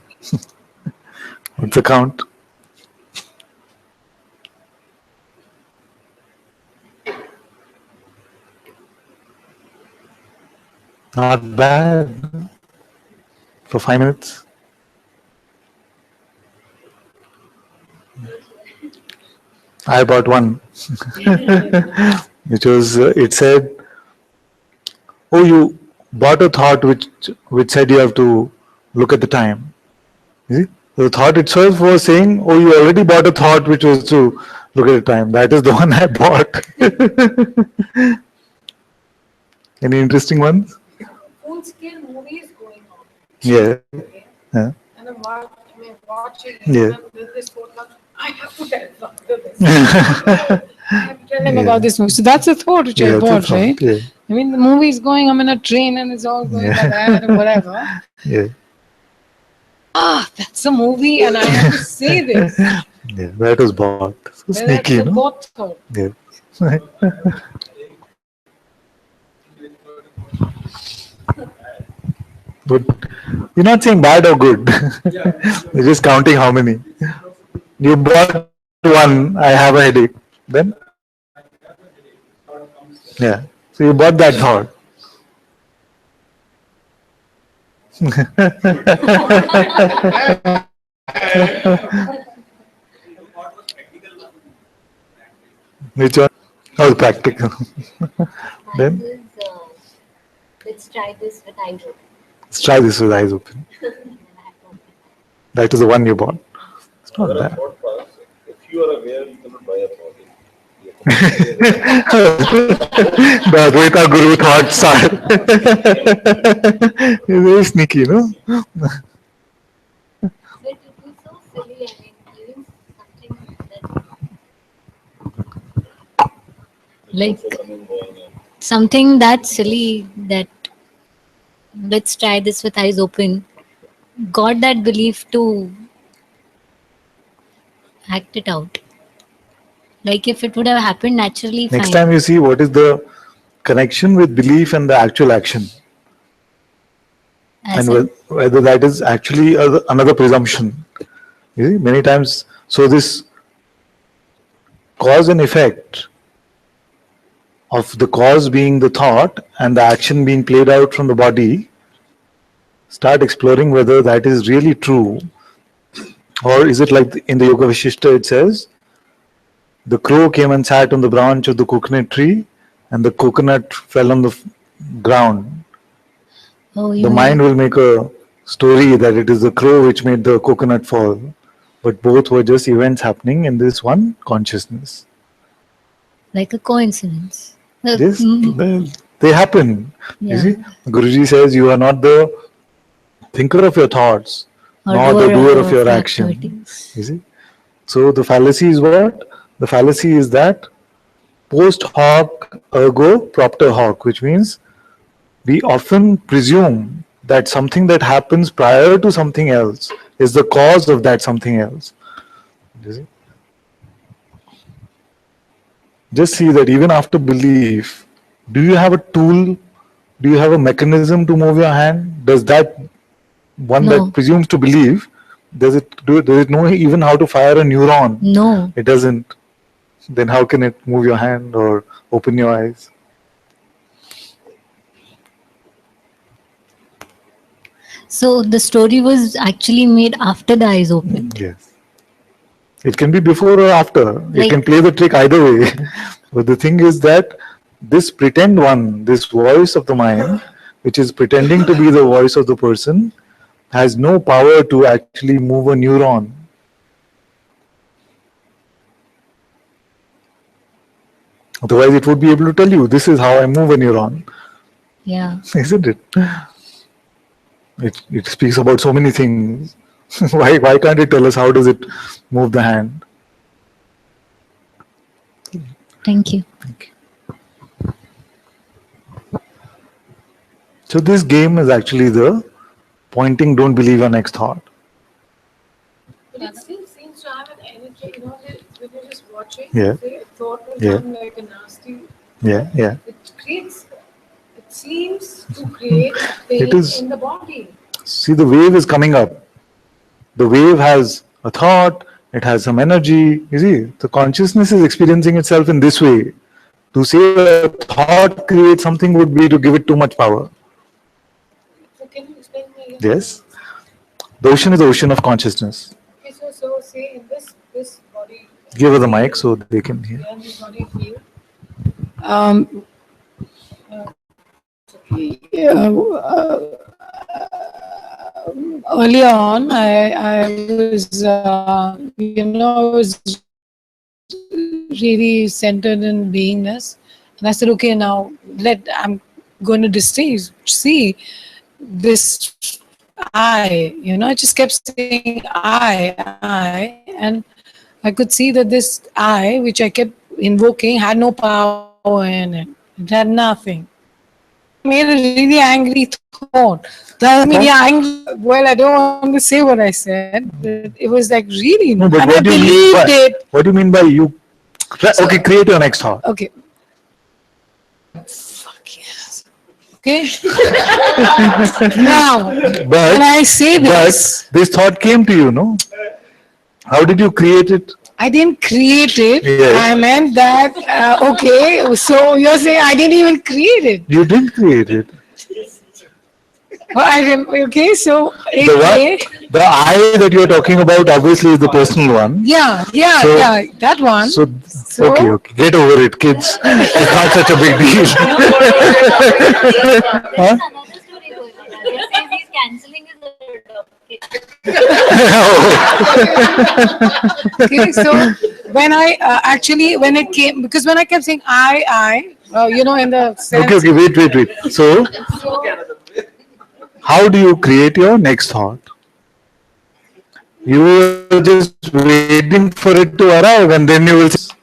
What's the count? Not bad. For 5 minutes. I bought one. Which was, it said, oh, you bought a thought which said you have to look at the time. You see? The thought itself was saying, oh, you already bought a thought which was to look at the time. That is the one I bought. Any interesting ones?
Full scale movie is going on.
Yeah. Yeah.
And I'm watching
Yeah.
this podcast. I have to tell this. I have to tell him about this movie. So that's a thought which I
Yeah,
bought,
that's a thought,
right?
yeah.
I mean, the movie is going, I'm in a train and it's all going like that and whatever.
Yeah.
That's a movie and I have to say this.
Yeah, that was bought. So
Well,
sneaky,
that's a
no?
bought thought.
Yeah. But you're not saying bad or good. You're just counting how many. You bought one, I have a headache. Then? Yeah. So you bought that thought. Which one? Oh, practical. Then?
Let's try this with eyes open.
Let's try this with eyes open. That is the one you bought. It's not bad.
If you are aware, you cannot buy a body.
The Advaita Guru thoughts are very sneaky, no?
Like something that silly that let's try this with eyes open got that belief to act it out. Like if it would have happened naturally,
Next
fine.
time you see what is the connection with belief and the actual action.
As
And whether that is actually another presumption. You see, many times, so this cause and effect of the cause being the thought and the action being played out from the body, start exploring whether that is really true, or is it like in the Yoga Vishishta it says, the crow came and sat on the branch of the coconut tree and the coconut fell on the ground.
Oh,
The mind will make a story that it is the crow which made the coconut fall, but both were just events happening in this one consciousness.
like a coincidence.
Yes, they happen.
Yeah.
You see, Guruji says you are not the thinker of your thoughts,
Or
nor the doer of your
activities.
action. You see, so the fallacy is what? The fallacy is that post hoc ergo propter hoc, which means we often presume that something that happens prior to something else is the cause of that something else. You see? Just see that even after belief, do you have a tool? Do you have a mechanism to move your hand? Does that one
No.
that presumes to believe, does it know even how to fire a neuron?
No.
It doesn't. Then how can it move your hand or open your eyes?
So the story was actually made after the eyes opened.
Yes. It can be before or after. It
Like-
can play the trick either way. But the thing is that this pretend one, this voice of the mind, which is pretending to be the voice of the person, has no power to actually move a neuron. Otherwise, it would be able to tell you, this is how I move a neuron.
Yeah.
Isn't it? It speaks about so many things. Why can't it tell us how does it move the hand?
Thank you.
So this game is actually the pointing, don't believe your next thought.
But it still seems to have an energy, you know, when you're just watching,
Yeah.
say a thought will
Yeah.
come like a nasty.
Yeah.
It seems to create a pain
It is-
in the body.
See, the wave is coming up. The wave has a thought, it has some energy. You see, the consciousness is experiencing itself in this way. To say a thought creates something would be to give it too much power.
So can you explain me again?
Yes. The ocean is the ocean of consciousness.
Okay, so say in this body.
Give her the mic so they can hear.
Yeah, this body field. Um, earlier on, I was, I was really centered in beingness, and I said, okay, now I'm going to see this I. I just kept saying I, and I could see that this I, which I kept invoking, had no power in it. It had nothing. Made a really angry thought. That made me angry. Well, I don't want to say what I said, but it was like really,
No, but
and I
what do you mean
believed
by,
it.
what do you mean by you? Okay, create your next thought.
Okay. Fuck yes. Okay. Now, when I say this,
but this thought came to you, no? How did you create it?
I didn't create it.
Yes.
I meant that, okay, so you're saying I didn't even create it.
You didn't create it.
Okay, so
The I that you're talking about obviously is the personal one.
yeah, that one.
So okay, get over it, kids. It's not such a big deal. Huh?
It says he's cancelling his
Okay, so when I when it came, because when I kept saying I, in the sense.
Okay, wait. So, how do you create your next thought? You were just waiting for it to arrive and then you will say,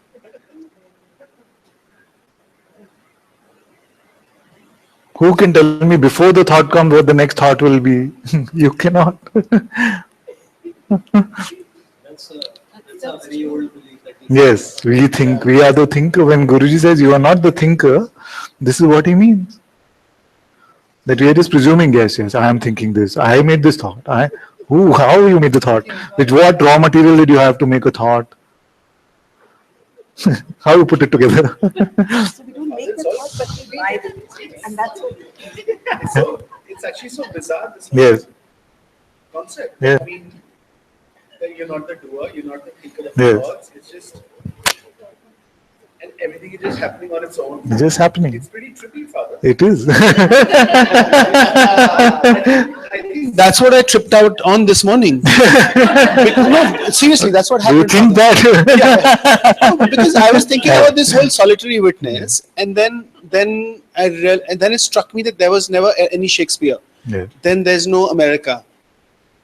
who can tell me before the thought comes what the next thought will be? You cannot.
That's a very old belief.
Yes, we think we are the thinker. When Guruji says you are not the thinker, this is what he means. That we are just presuming, yes, I am thinking this. I made this thought. How you made the thought? With what raw material did you have to make a thought? How you put it together?
So we don't make the thought, but we drive it. And that's what it's actually so bizarre, this whole
Yes.
concept.
Yeah.
I mean, you're not the doer, you're not the thinker of
Yes.
thoughts. It's just, and everything is just happening on its own.
It's just happening.
It's pretty trippy, Father.
It is.
That's what I tripped out on this morning. No, seriously, that's what happened.
You think that?
Yeah. No, because I was thinking about this whole solitary witness, and then it struck me that there was never any Shakespeare.
Yeah.
Then there's no America.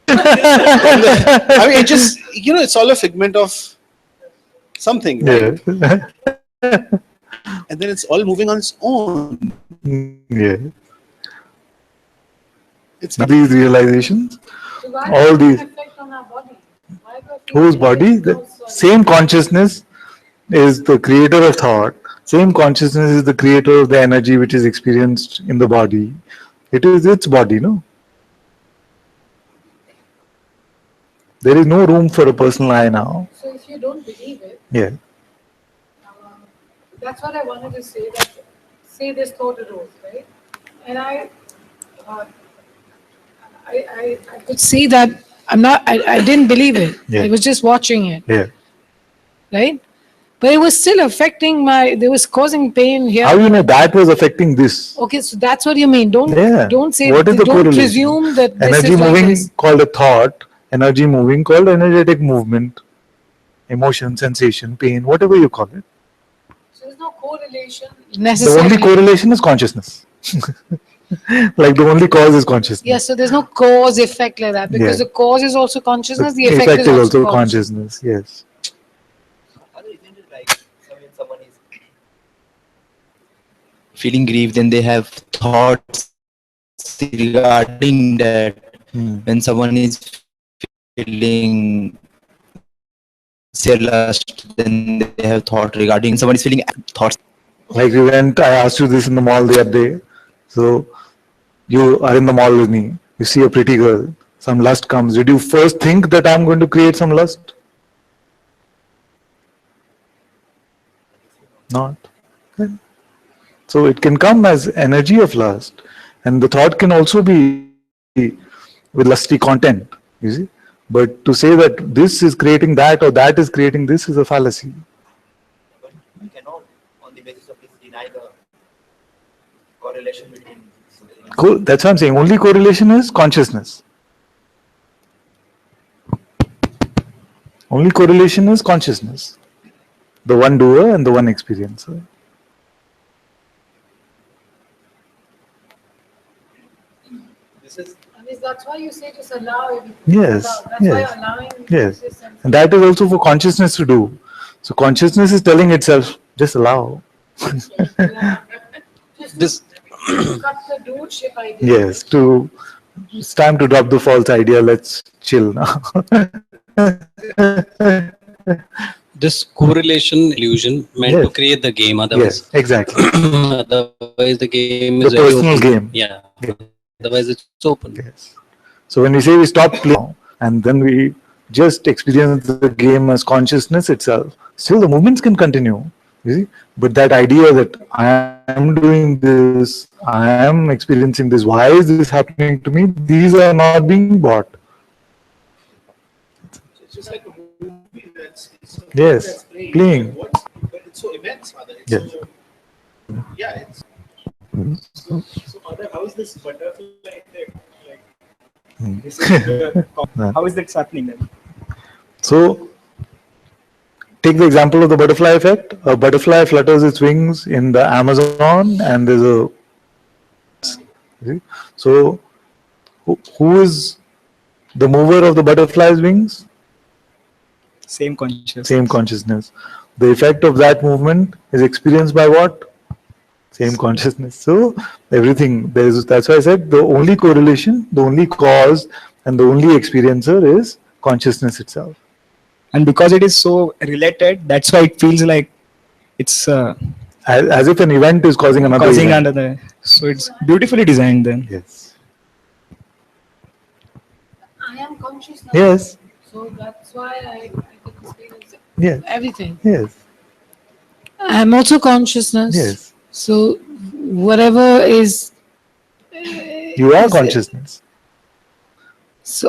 I mean, it just, it's all a figment of something, right?
Yeah.
And then it's all moving on its own.
Yeah.
It's
these realizations, all these. Whose body? The same consciousness is the creator of thought. Same consciousness is the creator of the energy which is experienced in the body. It is its body, no? There is no room for a personal I now.
So if you don't believe it,
Yeah.
That's what I wanted to say. That say this thought arose, right? And I could see that I didn't believe it.
Yeah.
I was just watching it,
Yeah.
right? But it was still affecting there was causing pain here.
How you know that was affecting this?
Okay, so that's what you mean. Don't say.
What is the
don't
correlation?
presume that this
Energy
is like
moving
this.
called a thought, energy moving called energetic movement, emotion, sensation, pain, whatever you call it.
So there's no correlation
The
necessarily.
only correlation is consciousness. Like the only cause is consciousness.
Yes, so there's no cause effect like that because
Yeah.
the cause is also consciousness. The
effect
effect
is
is
also
consciousness.
consciousness. Yes.
Someone is feeling grief, then they have thoughts regarding that. When someone is feeling say lust, then they have thought regarding. Someone is feeling thoughts.
Like I asked you this in the mall the other day. So you are in the mall with me. You see a pretty girl, some lust comes. Did you first think that I'm going to create some lust? Not. Okay. So it can come as energy of lust, and the thought can also be with lusty content, you see. But to say that this is creating that or that is creating this is a fallacy.
But we cannot, on the basis of this, deny the correlation between.
That's what I'm saying. Only correlation is consciousness. Only correlation is consciousness. The one doer and the one experiencer.
That's why you say just allow everything.
Yes,
Allow. That's
yes,
why allowing
yes.
existence.
And that is also for consciousness to do. So consciousness is telling itself, just allow.
Just cut the dude ship idea.
Yes, it's time to drop the false idea. Let's chill now.
This correlation illusion meant to
Yes.
create the game. Otherwise,
Yes, exactly.
otherwise the game
The
is very
personal
open.
game.
Yeah. Otherwise it's open.
Yes. So when we say we stop playing and then we just experience the game as consciousness itself, still the movements can continue. You see? But that idea that I am doing this, I am experiencing this, why is this happening to me? These are not being bought.
It's just like a movie it's a
Yes,
that's
playing.
But it's so immense, Father. It's
Yes.
so, yeah, it's so Father, how is this butterfly effect? Like, this is how is that happening then?
So take the example of the butterfly effect. A butterfly flutters its wings in the Amazon and there's a see? So who is the mover of the butterfly's wings?
Same consciousness.
Same consciousness. The effect of that movement is experienced by what? Same consciousness. So everything that's why I said the only correlation, the only cause, and the only experiencer is consciousness itself.
And because it is so related, that's why it feels like it's
As if an event is causing another event.
So it's beautifully designed then.
Yes.
I am conscious now.
Yes.
So that's why I can experience
Yes.
everything.
Yes.
I'm also consciousness.
Yes.
So whatever is.
You are
is-
consciousness.
So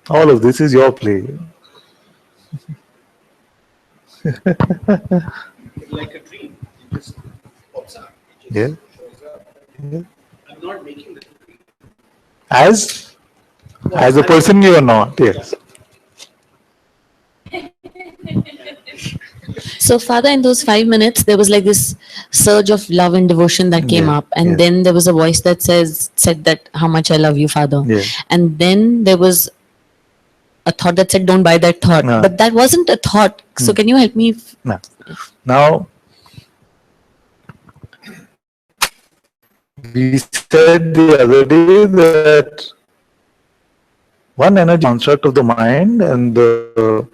All of this is your play.
It's like a dream. It just pops up. It just
Yeah.
shows up.
Yeah.
I'm not making the dream.
As a person you are not. Yes.
So, Father, in those 5 minutes, there was like this surge of love and devotion that came
Yeah,
up, and
yeah.
then there was a voice that said that how much I love you, Father,
Yeah.
and then there was a thought that said, "Don't buy that thought,"
No.
but that wasn't a thought. So, can you help me?
No. Now, we said the other day that one energy construct of the mind and the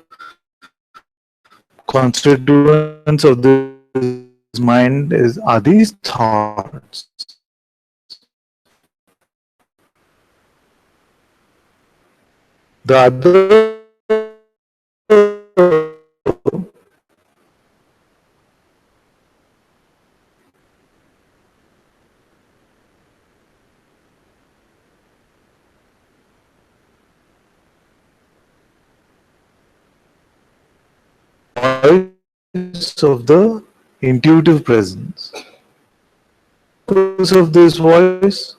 constituents of this mind are these thoughts. The other voice of the intuitive presence. Purpose of this voice?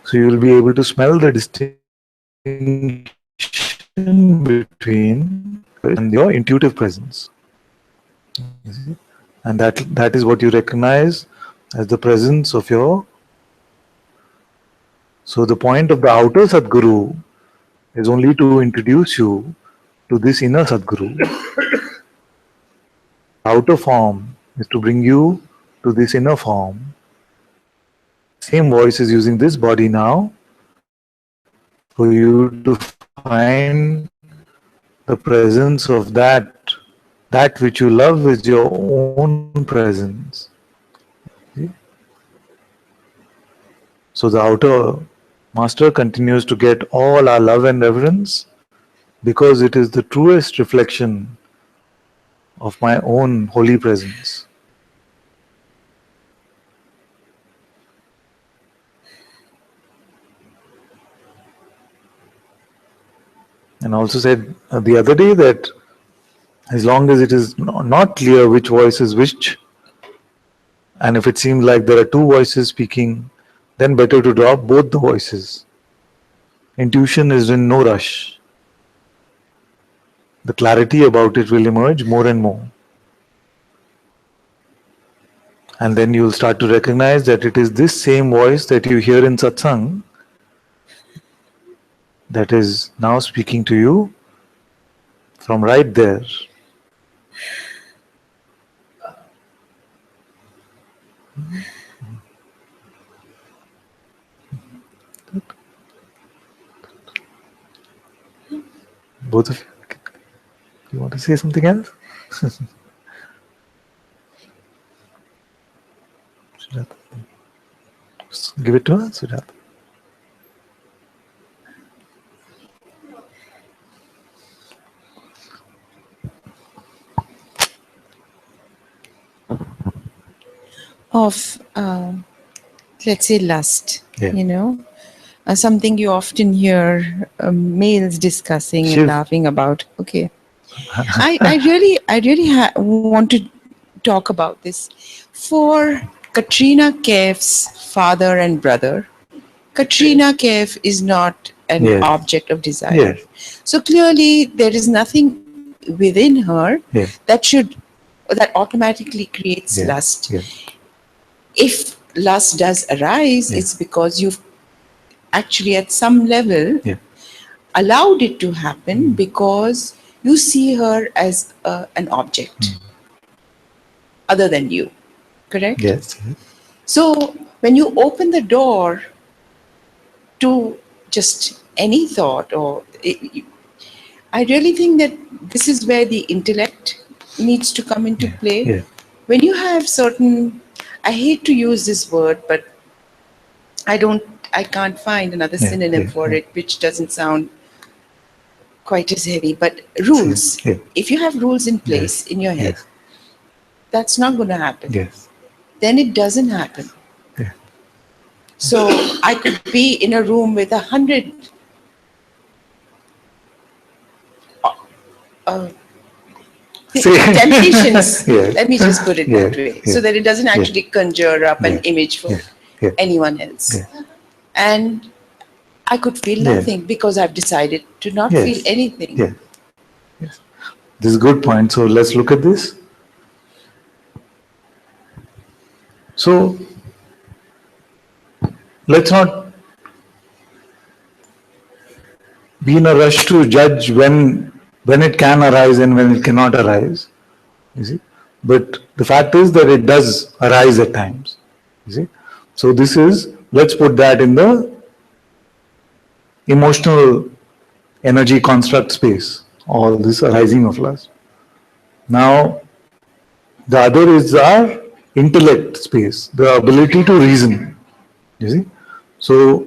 So you will be able to smell the distinction between and your intuitive presence. You see? And that is what you recognize as the presence of your. So the point of the outer Sadguru is only to introduce you to this inner Sadguru. Outer form is to bring you to this inner form. Same voice is using this body now for you to find the presence of that which you love is your own presence. See? So the outer master continues to get all our love and reverence because it is the truest reflection of my own holy presence. And also said the other day that as long as it is not clear which voice is which, and if it seems like there are two voices speaking, then better to drop both the voices. Intuition is in no rush. The clarity about it will emerge more and more. And then you will start to recognize that it is this same voice that you hear in Satsang that is now speaking to you from right there. Both of you, you want to say something else? Sujata. Give it to her, Sujata.
Of let's say lust,
Yeah.
Something you often hear males discussing
Shiv.
and laughing about. Okay, I really want to talk about this. For Katrina Kaif's father and brother, Katrina Kaif is not an
Yes.
object of desire.
Yes.
So clearly there is nothing within her
Yes.
that automatically creates
Yes.
lust.
Yes.
If lust does arise,
Yes.
it's because you've actually at some level
Yeah.
allowed it to happen because you see her as an object other than you. Correct?
Yes.
So when you open the door to just any thought, I really think that this is where the intellect needs to come into play.
Yeah.
When you have certain, I hate to use this word, but I can't find another
Yeah,
synonym
yeah,
for
yeah.
it, which doesn't sound quite as heavy. But rules.
Yeah.
If you have rules in place in your head,
Yes.
that's not going to happen.
Yes.
Then it doesn't happen.
Yeah.
So I could be in a room with 100 temptations.
Yeah.
Let me just put it
Yeah,
that way,
yeah,
so that it doesn't
yeah.
actually conjure up an image for
yeah.
anyone else.
Yeah.
And I could feel
Yeah.
nothing because I've decided to not
Yes.
feel anything.
Yeah. Yes. This is a good point. So let's look at this. So let's not be in a rush to judge when it can arise and when it cannot arise. You see? But the fact is that it does arise at times. You see? So this is, let's put that in the emotional energy construct space, all this arising of lust. Now, the other is our intellect space, the ability to reason. You see? So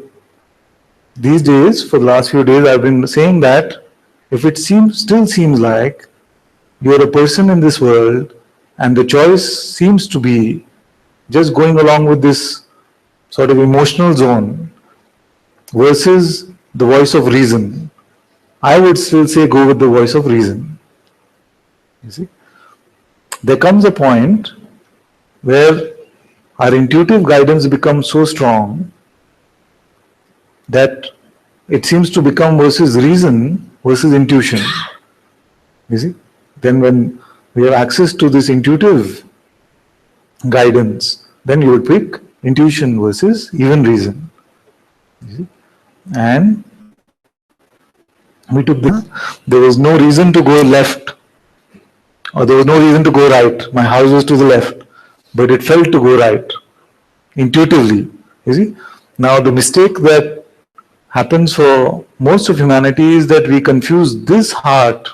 these days, for the last few days, I've been saying that if it still seems like you're a person in this world and the choice seems to be just going along with this sort of emotional zone versus the voice of reason, I would still say go with the voice of reason. You see? There comes a point where our intuitive guidance becomes so strong that it seems to become versus reason versus intuition. You see? Then when we have access to this intuitive guidance, then you would pick intuition versus even reason. You see? And we took there was no reason to go left, or there was no reason to go right. My house was to the left, but it felt to go right, intuitively. You see? Now the mistake that happens for most of humanity is that we confuse this heart,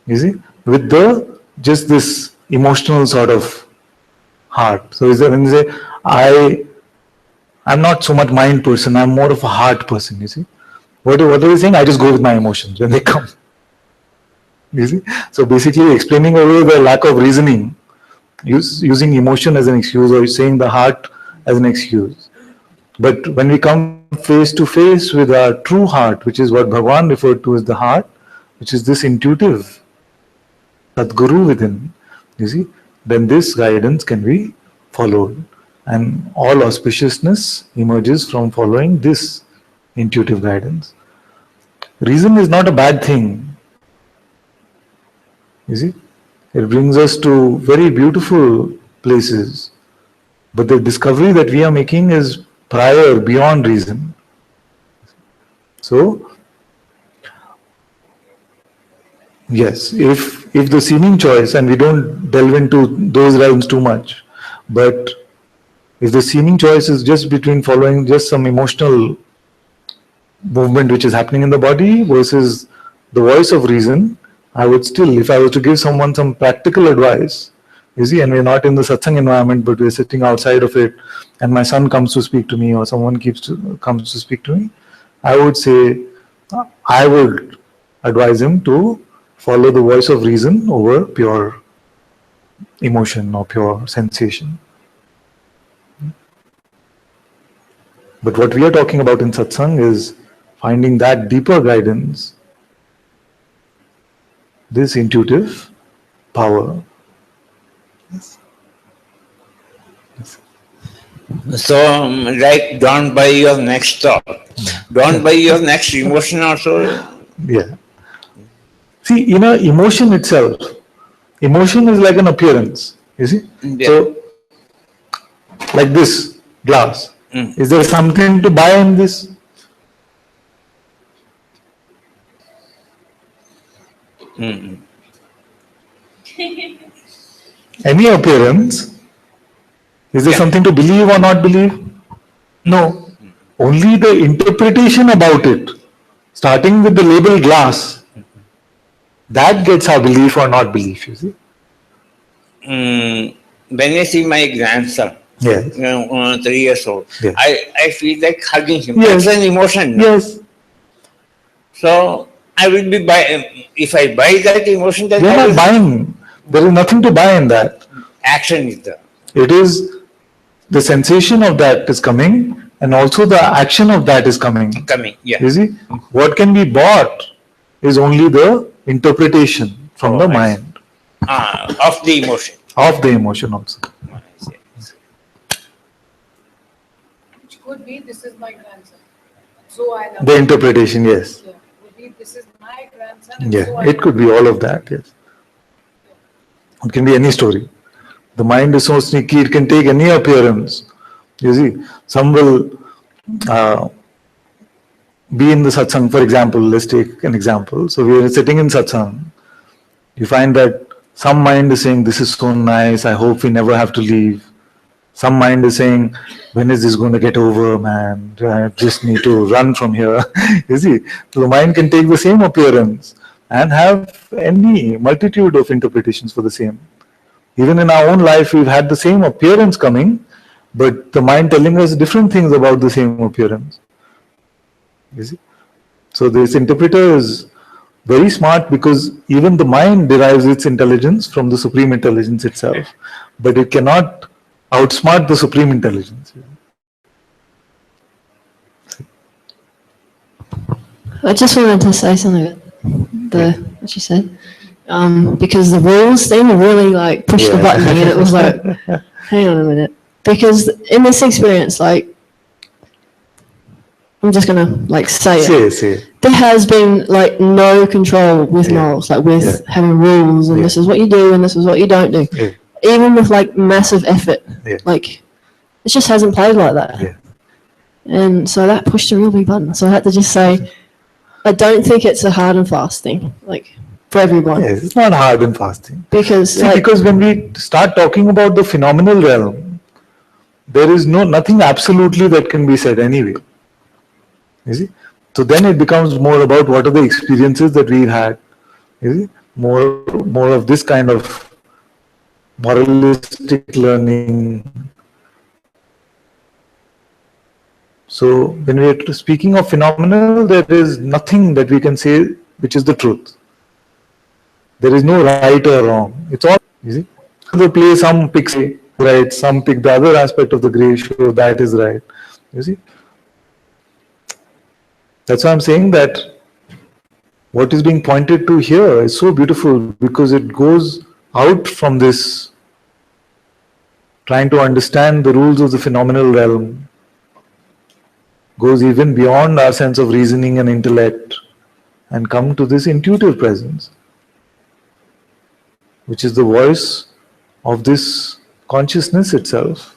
you see, with the just this emotional sort of heart. So is that when they say, I'm not so much mind person, I'm more of a heart person, you see. What are they saying? I just go with my emotions when they come. You see? So basically explaining away the lack of reasoning, using emotion as an excuse, or saying the heart as an excuse. But when we come face to face with our true heart, which is what Bhagavan referred to as the heart, which is this intuitive Sadguru within, you see, then this guidance can be followed. And all auspiciousness emerges from following this intuitive guidance. Reason is not a bad thing. You see, it brings us to very beautiful places. But the discovery that we are making is prior, beyond reason. So, yes, if the seeming choice, and we don't delve into those realms too much, but if the seeming choice is just between following just some emotional movement which is happening in the body versus the voice of reason, I would still, if I was to give someone some practical advice, you see, and we're not in the satsang environment, but we're sitting outside of it, and my son comes to speak to me, or someone comes to speak to me, I would say, I would advise him to follow the voice of reason over pure emotion or pure sensation. But what we are talking about in satsang is finding that deeper guidance, this intuitive power. Yes.
So, like, don't buy your next thought. Don't buy your next emotion also.
Yeah. See, in an emotion itself, emotion is like an appearance, you see.
Yeah.
So, like this glass, is there something to buy in this? Any appearance, is there something to believe or not believe? No. Only the interpretation about it, starting with the label glass, that gets our belief or not belief, you see.
When I see my grandson,
Yes.
3 years old,
Yes.
I feel like hugging him.
Yes.
That's an emotion.
Yes.
So I will be if I buy that emotion, then
We are
I
not
will,
buying. There is nothing to buy in that.
action is there.
It is the sensation of that is coming, and also the action of that is coming.
Yeah.
You see, what can be bought is only the interpretation from the mind.
Of the emotion.
Of the emotion also.
Which could be, this is my grandson. So I love
The
him.
interpretation, yes.
Yeah. Could be, this is my grandson. And
Yeah,
so I
it could be all of that, yes. It can be any story. The mind is so sneaky, it can take any appearance. You see, some will be in the satsang, for example, let's take an example. So we are sitting in satsang. You find that some mind is saying, this is so nice, I hope we never have to leave. Some mind is saying, when is this going to get over, man? I just need to run from here. You see, so the mind can take the same appearance and have any multitude of interpretations for the same. Even in our own life, we've had the same appearance coming, but the mind telling us different things about the same appearance. You see? So this interpreter is very smart because even the mind derives its intelligence from the supreme intelligence itself, but it cannot outsmart the supreme intelligence.
I just wanted to say something about what you said. Because the rules, they were really like push the button and it was like, hang on a minute. Because in this experience, like, I'm just gonna like say
Say,
it.
say.
There has been like no control with morals, like with having rules and this is what you do and this is what you don't do. Even with like massive effort, like it just hasn't played like that. And so that pushed a real big button. So I had to just say, I don't think it's a hard and fast thing, like for everyone.
Yes, it's not hard and fast thing.
Because
See, because when we start talking about the phenomenal realm, there is nothing absolutely that can be said anyway. You see? So then it becomes more about what are the experiences that we've had. You see? More of this kind of moralistic learning. So when we are speaking of phenomenal, there is nothing that we can say which is the truth. There is no right or wrong. It's all, you see. The play, some pick say right, some pick the other aspect of the gray show, that is right. You see. That's why I'm saying that what is being pointed to here is so beautiful because it goes out from this trying to understand the rules of the phenomenal realm, goes even beyond our sense of reasoning and intellect and come to this intuitive presence, which is the voice of this consciousness itself.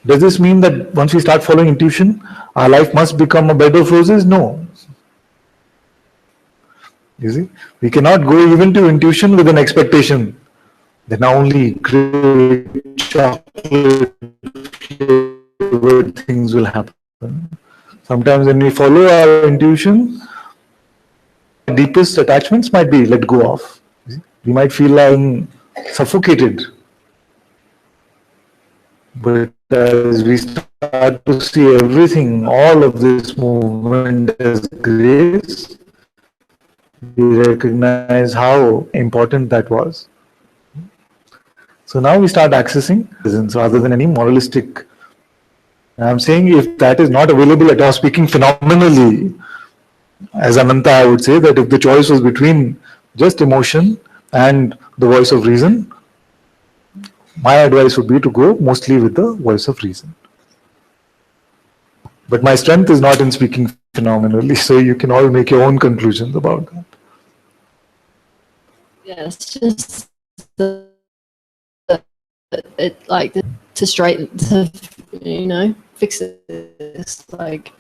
Does this mean that once we start following intuition, our life must become a bed of roses? No. You see, we cannot go even to intuition with an expectation that now only great chocolate flavored things will happen. Sometimes when we follow our intuition, deepest attachments might be let go of. We might feel like suffocated. But as we start to see everything, all of this movement as grace, we recognize how important that was. So now we start accessing presence rather than any moralistic. I'm saying if that is not available at all, speaking phenomenally, as Ananta, I would say that if the choice was between just emotion and the voice of reason, my advice would be to go mostly with the voice of reason. But my strength is not in speaking phenomenally, so you can all make your own conclusions about that.
Yeah, it's just it like to straighten, to fix this, like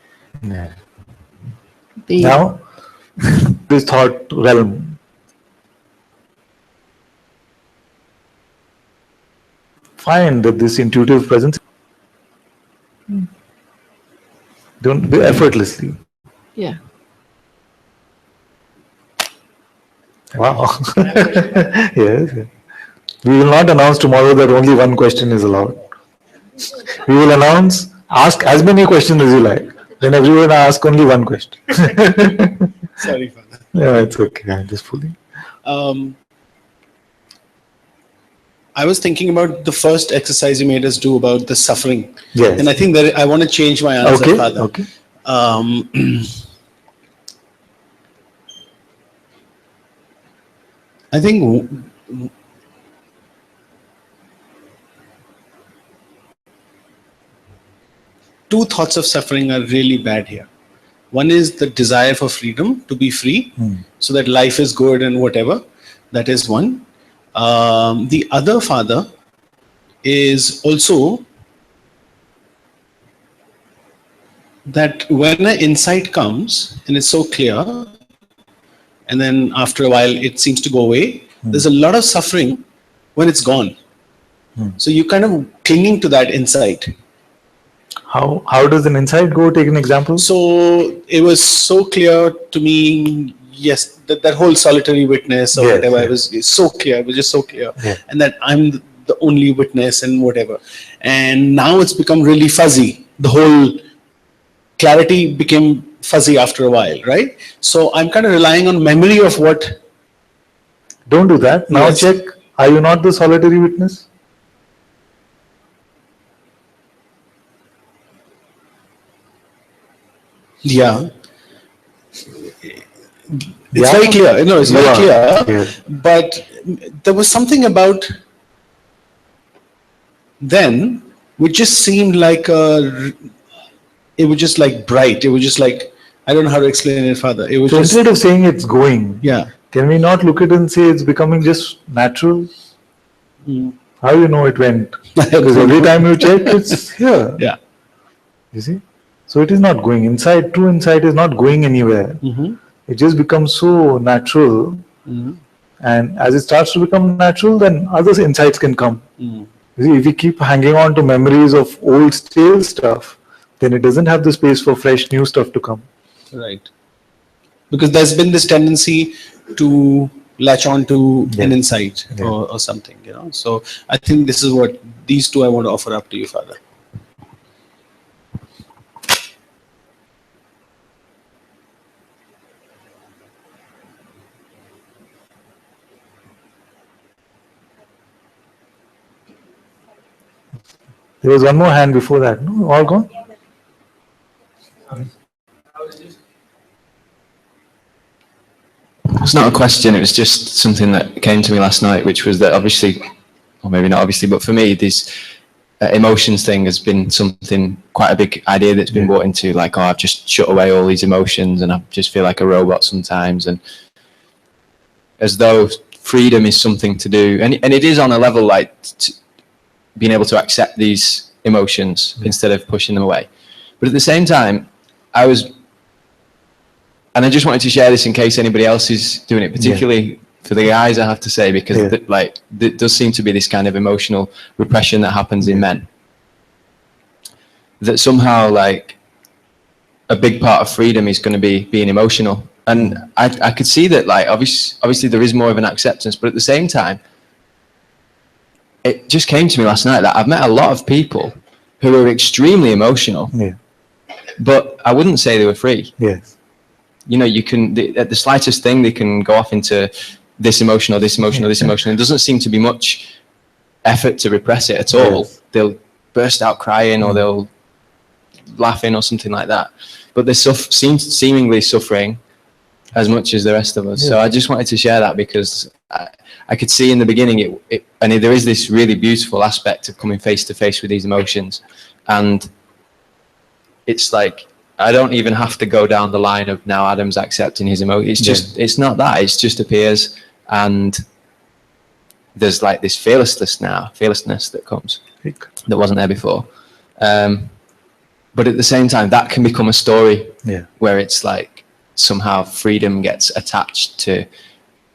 be
Now, this thought realm. Find that this intuitive presence, don't do effortlessly.
Yeah.
Wow. Yes. We will not announce tomorrow that only one question is allowed. We will announce, ask as many questions as you like. Then everyone ask only one question.
Sorry, Father.
Yeah, it's okay. I'm just fooling.
I was thinking about the first exercise you made us do about the suffering.
Yes.
And I think that I want to change my answer,
Okay,
Father.
okay.
I think two thoughts of suffering are really bad here. One is the desire for freedom, to be free, so that life is good and whatever. That is one. The other, Father, is also that when an insight comes and it's so clear, and then after a while it seems to go away, there's a lot of suffering when it's gone. So you're kind of clinging to that insight.
How does an insight go? Take an example.
So it was so clear to me, yes, that whole solitary witness or whatever, it was so clear, it was just so clear. And that I'm the only witness and whatever. And now it's become really fuzzy. The whole clarity became fuzzy after a while, right? So I'm kind of relying on memory of what.
Don't do that. Now check, are you not the solitary witness?
Yeah. It's very clear. No, it's very clear. But there was something about then which just seemed like a it was just like bright. It was just like, I don't know how to explain it, Father. It was
So
just,
instead of saying it's going,
yeah.
can we not look at it and say it's becoming just natural? How you know it went? Because every time you check, it's here.
Yeah.
You see? So it is not going. Insight, true insight is not going anywhere. It just becomes so natural. And as it starts to become natural, then other insights can come. You see, if we keep hanging on to memories of old stale stuff, then it doesn't have the space for fresh new stuff to come.
Right. Because there's been this tendency to latch on to an insight or something, you know. So I think this is what these two I want to offer up to you, Father.
There was one more hand before that. No, all gone?
It's not a question, it was just something that came to me last night, which was that obviously, or maybe not obviously, but for me, this emotions thing has been something, quite a big idea that's been brought into, like, oh, I've just shut away all these emotions and I just feel like a robot sometimes, and as though freedom is something to do, and it is on a level like being able to accept these emotions instead of pushing them away. But at the same time, and I just wanted to share this in case anybody else is doing it, particularly for the guys, I have to say, because there does seem to be this kind of emotional repression that happens in men. That somehow, like, a big part of freedom is going to be being emotional. And I could see that, like, obviously there is more of an acceptance, but at the same time, it just came to me last night that I've met a lot of people who are extremely emotional, but I wouldn't say they were free.
Yes.
You know, you can, at the slightest thing, they can go off into this emotional, this emotional, this emotional. It doesn't seem to be much effort to repress it at all. They'll burst out crying or they'll laughing or something like that. But they're seemingly suffering as much as the rest of us. So I just wanted to share that because I could see in the beginning and there is this really beautiful aspect of coming face to face with these emotions. And it's like, I don't even have to go down the line of now Adam's accepting his emotion. It's just, it's not that. It just appears, and there's like this fearlessness that comes that wasn't there before. But at the same time, that can become a story where it's like somehow freedom gets attached to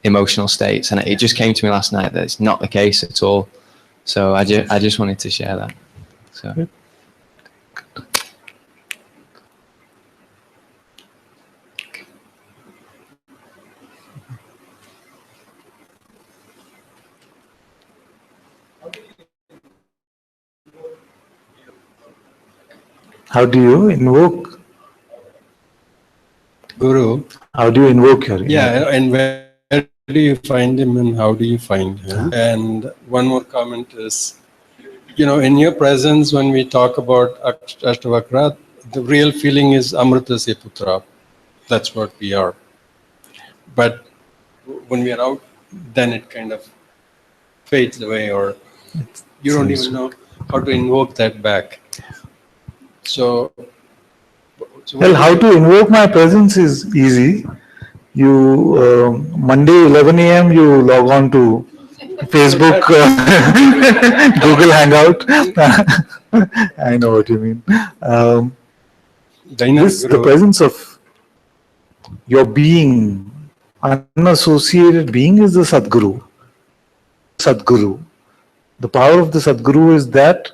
emotional states, and it just came to me last night that it's not the case at all. So I just wanted to share that. So.
How do you invoke
Guru?
How do you invoke your?
Yeah, and where do you find him and how do you find him? And one more comment is, you know, in your presence, when we talk about Ashtavakra, the real feeling is Amrita Se Putra. That's what we are. But when we are out, then it kind of fades away, or you don't even know how to invoke that back. So
Well, how to invoke my presence is easy. You, Monday 11 a.m., you log on to Facebook, Google Hangout. I know what you mean. The presence of your being, unassociated being, is the Sadguru. Sadguru. The power of the Sadguru is that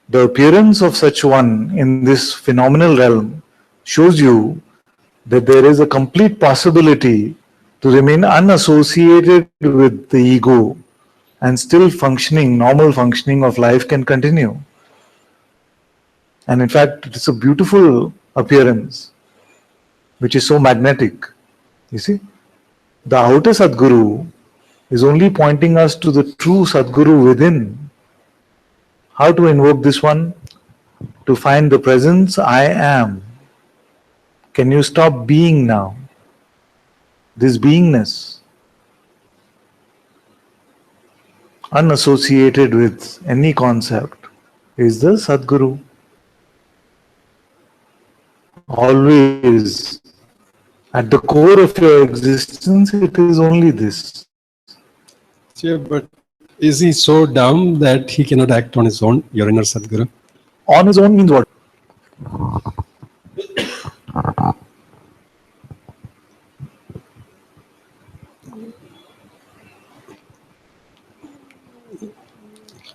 the appearance of such one in this phenomenal realm shows you that there is a complete possibility to remain unassociated with the ego and still functioning, normal functioning of life can continue. And in fact, it's a beautiful appearance, which is so magnetic. You see, the outer Sadguru is only pointing us to the true Sadguru within. How to invoke this one? To find the presence I am. Can you stop being now? This beingness, unassociated with any concept, is the Sadguru. Always. At the core of your existence, it is only this.
Yeah, but is he so dumb that he cannot act on his own, your inner Sadguru?
On his own means what?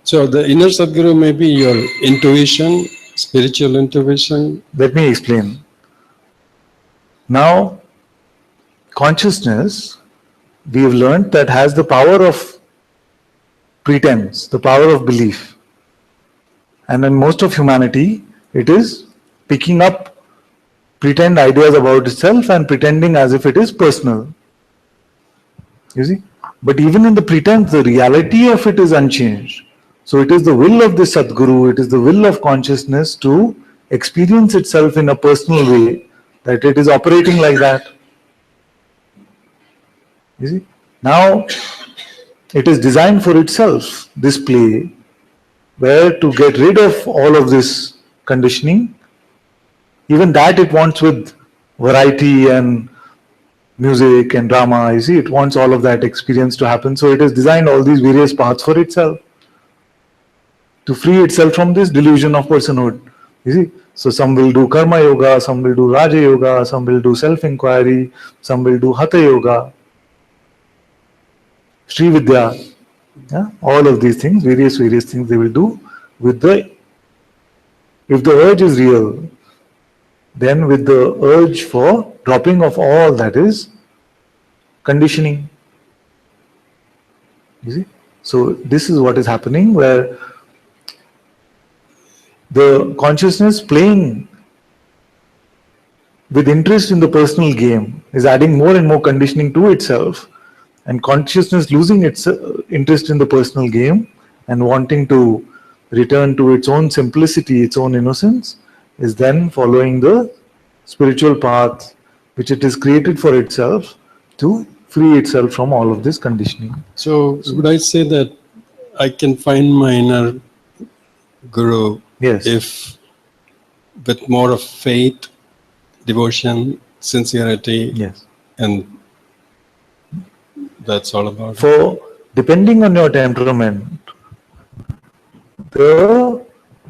So the inner Sadguru may be your intuition, spiritual intuition.
Let me explain. Now, consciousness, we have learned that has the power of pretense, the power of belief. And in most of humanity, it is picking up pretend ideas about itself and pretending as if it is personal. You see? But even in the pretense, the reality of it is unchanged. So it is the will of the Sadguru, it is the will of consciousness to experience itself in a personal way, that it is operating like that. You see? Now, it is designed for itself, this play, where to get rid of all of this conditioning, even that it wants with variety and music and drama, you see, it wants all of that experience to happen. So it has designed all these various paths for itself, to free itself from this delusion of personhood. You see, so some will do karma yoga, some will do raja yoga, some will do self-inquiry, some will do hatha yoga, Sri Vidya, yeah? All of these things, various things they will do with the, if the urge is real, then with the urge for dropping of all that is conditioning. You see? So this is what is happening, where the consciousness playing with interest in the personal game is adding more and more conditioning to itself, and consciousness losing its interest in the personal game and wanting to return to its own simplicity, its own innocence, is then following the spiritual path which it is created for itself to free itself from all of this conditioning.
So would I say that I can find my inner Guru if with more of faith, devotion, sincerity, and that's all about it?
For depending on your temperament, the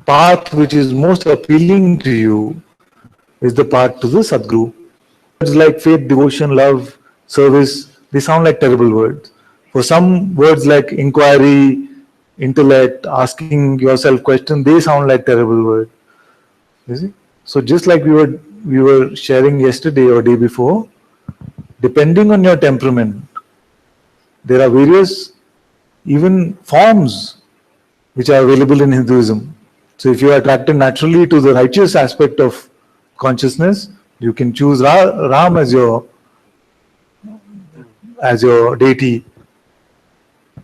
path which is most appealing to you is the path to the Sadguru. Words like faith, devotion, love, service, they sound like terrible words. For some, words like inquiry, intellect, asking yourself questions, they sound like terrible words. You see? So just like we were sharing yesterday or day before, depending on your temperament, there are various even forms which are available in Hinduism. So if you are attracted naturally to the righteous aspect of consciousness, you can choose Ram as your deity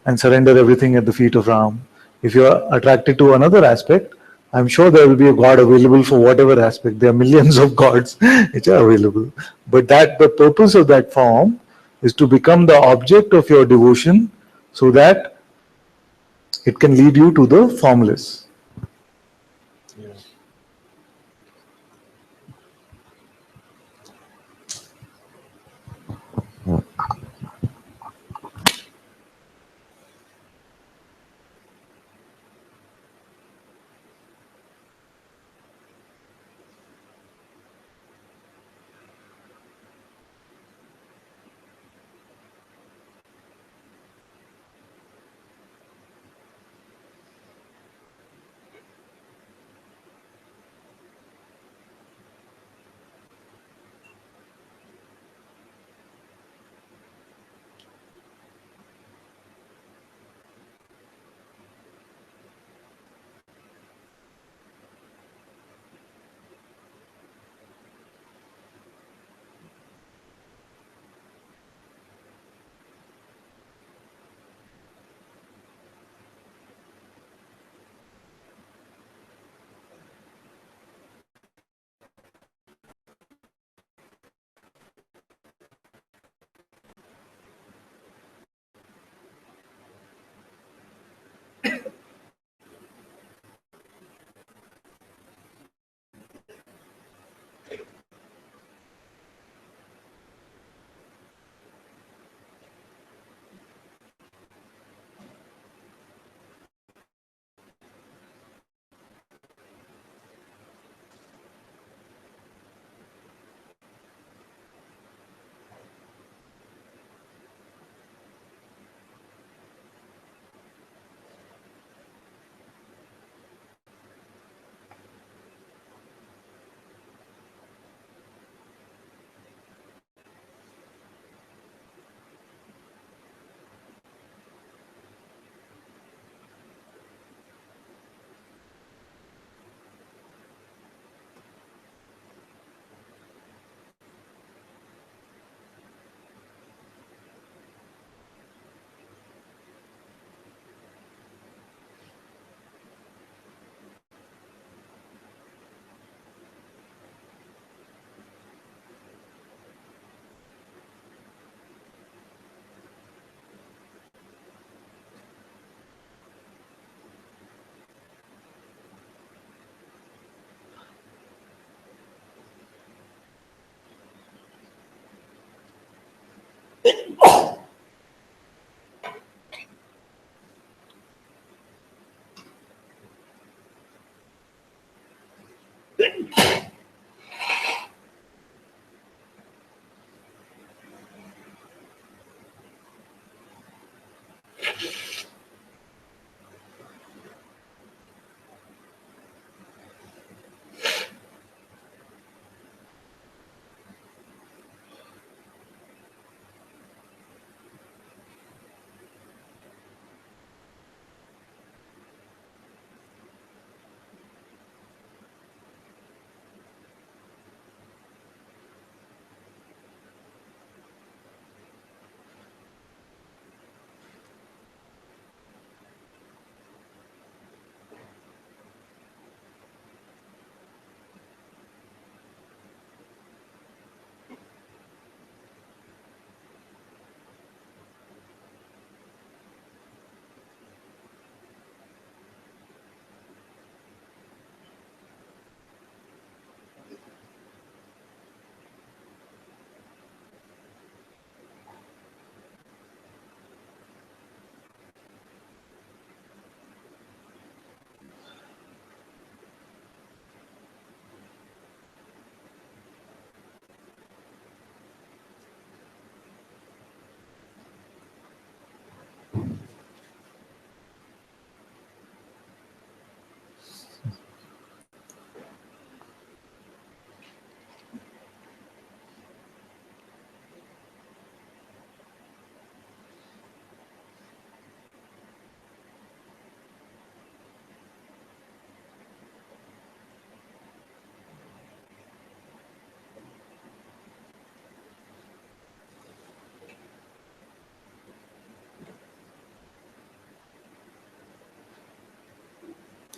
and surrender everything at the feet of Ram. If you are attracted to another aspect, I'm sure there will be a God available for whatever aspect. There are millions of gods which are available. But that the purpose of that form is to become the object of your devotion so that it can lead you to the formless.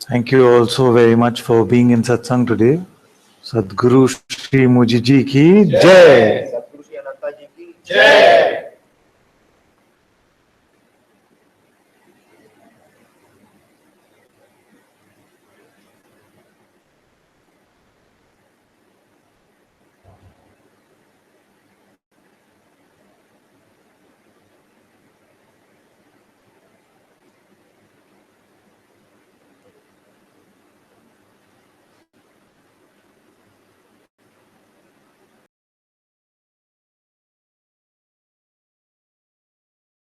Thank you also very much for being in Satsang today. Sadguru Shri Mujiji ki Jai.
Sadguru Shri Anantaji ki Jai.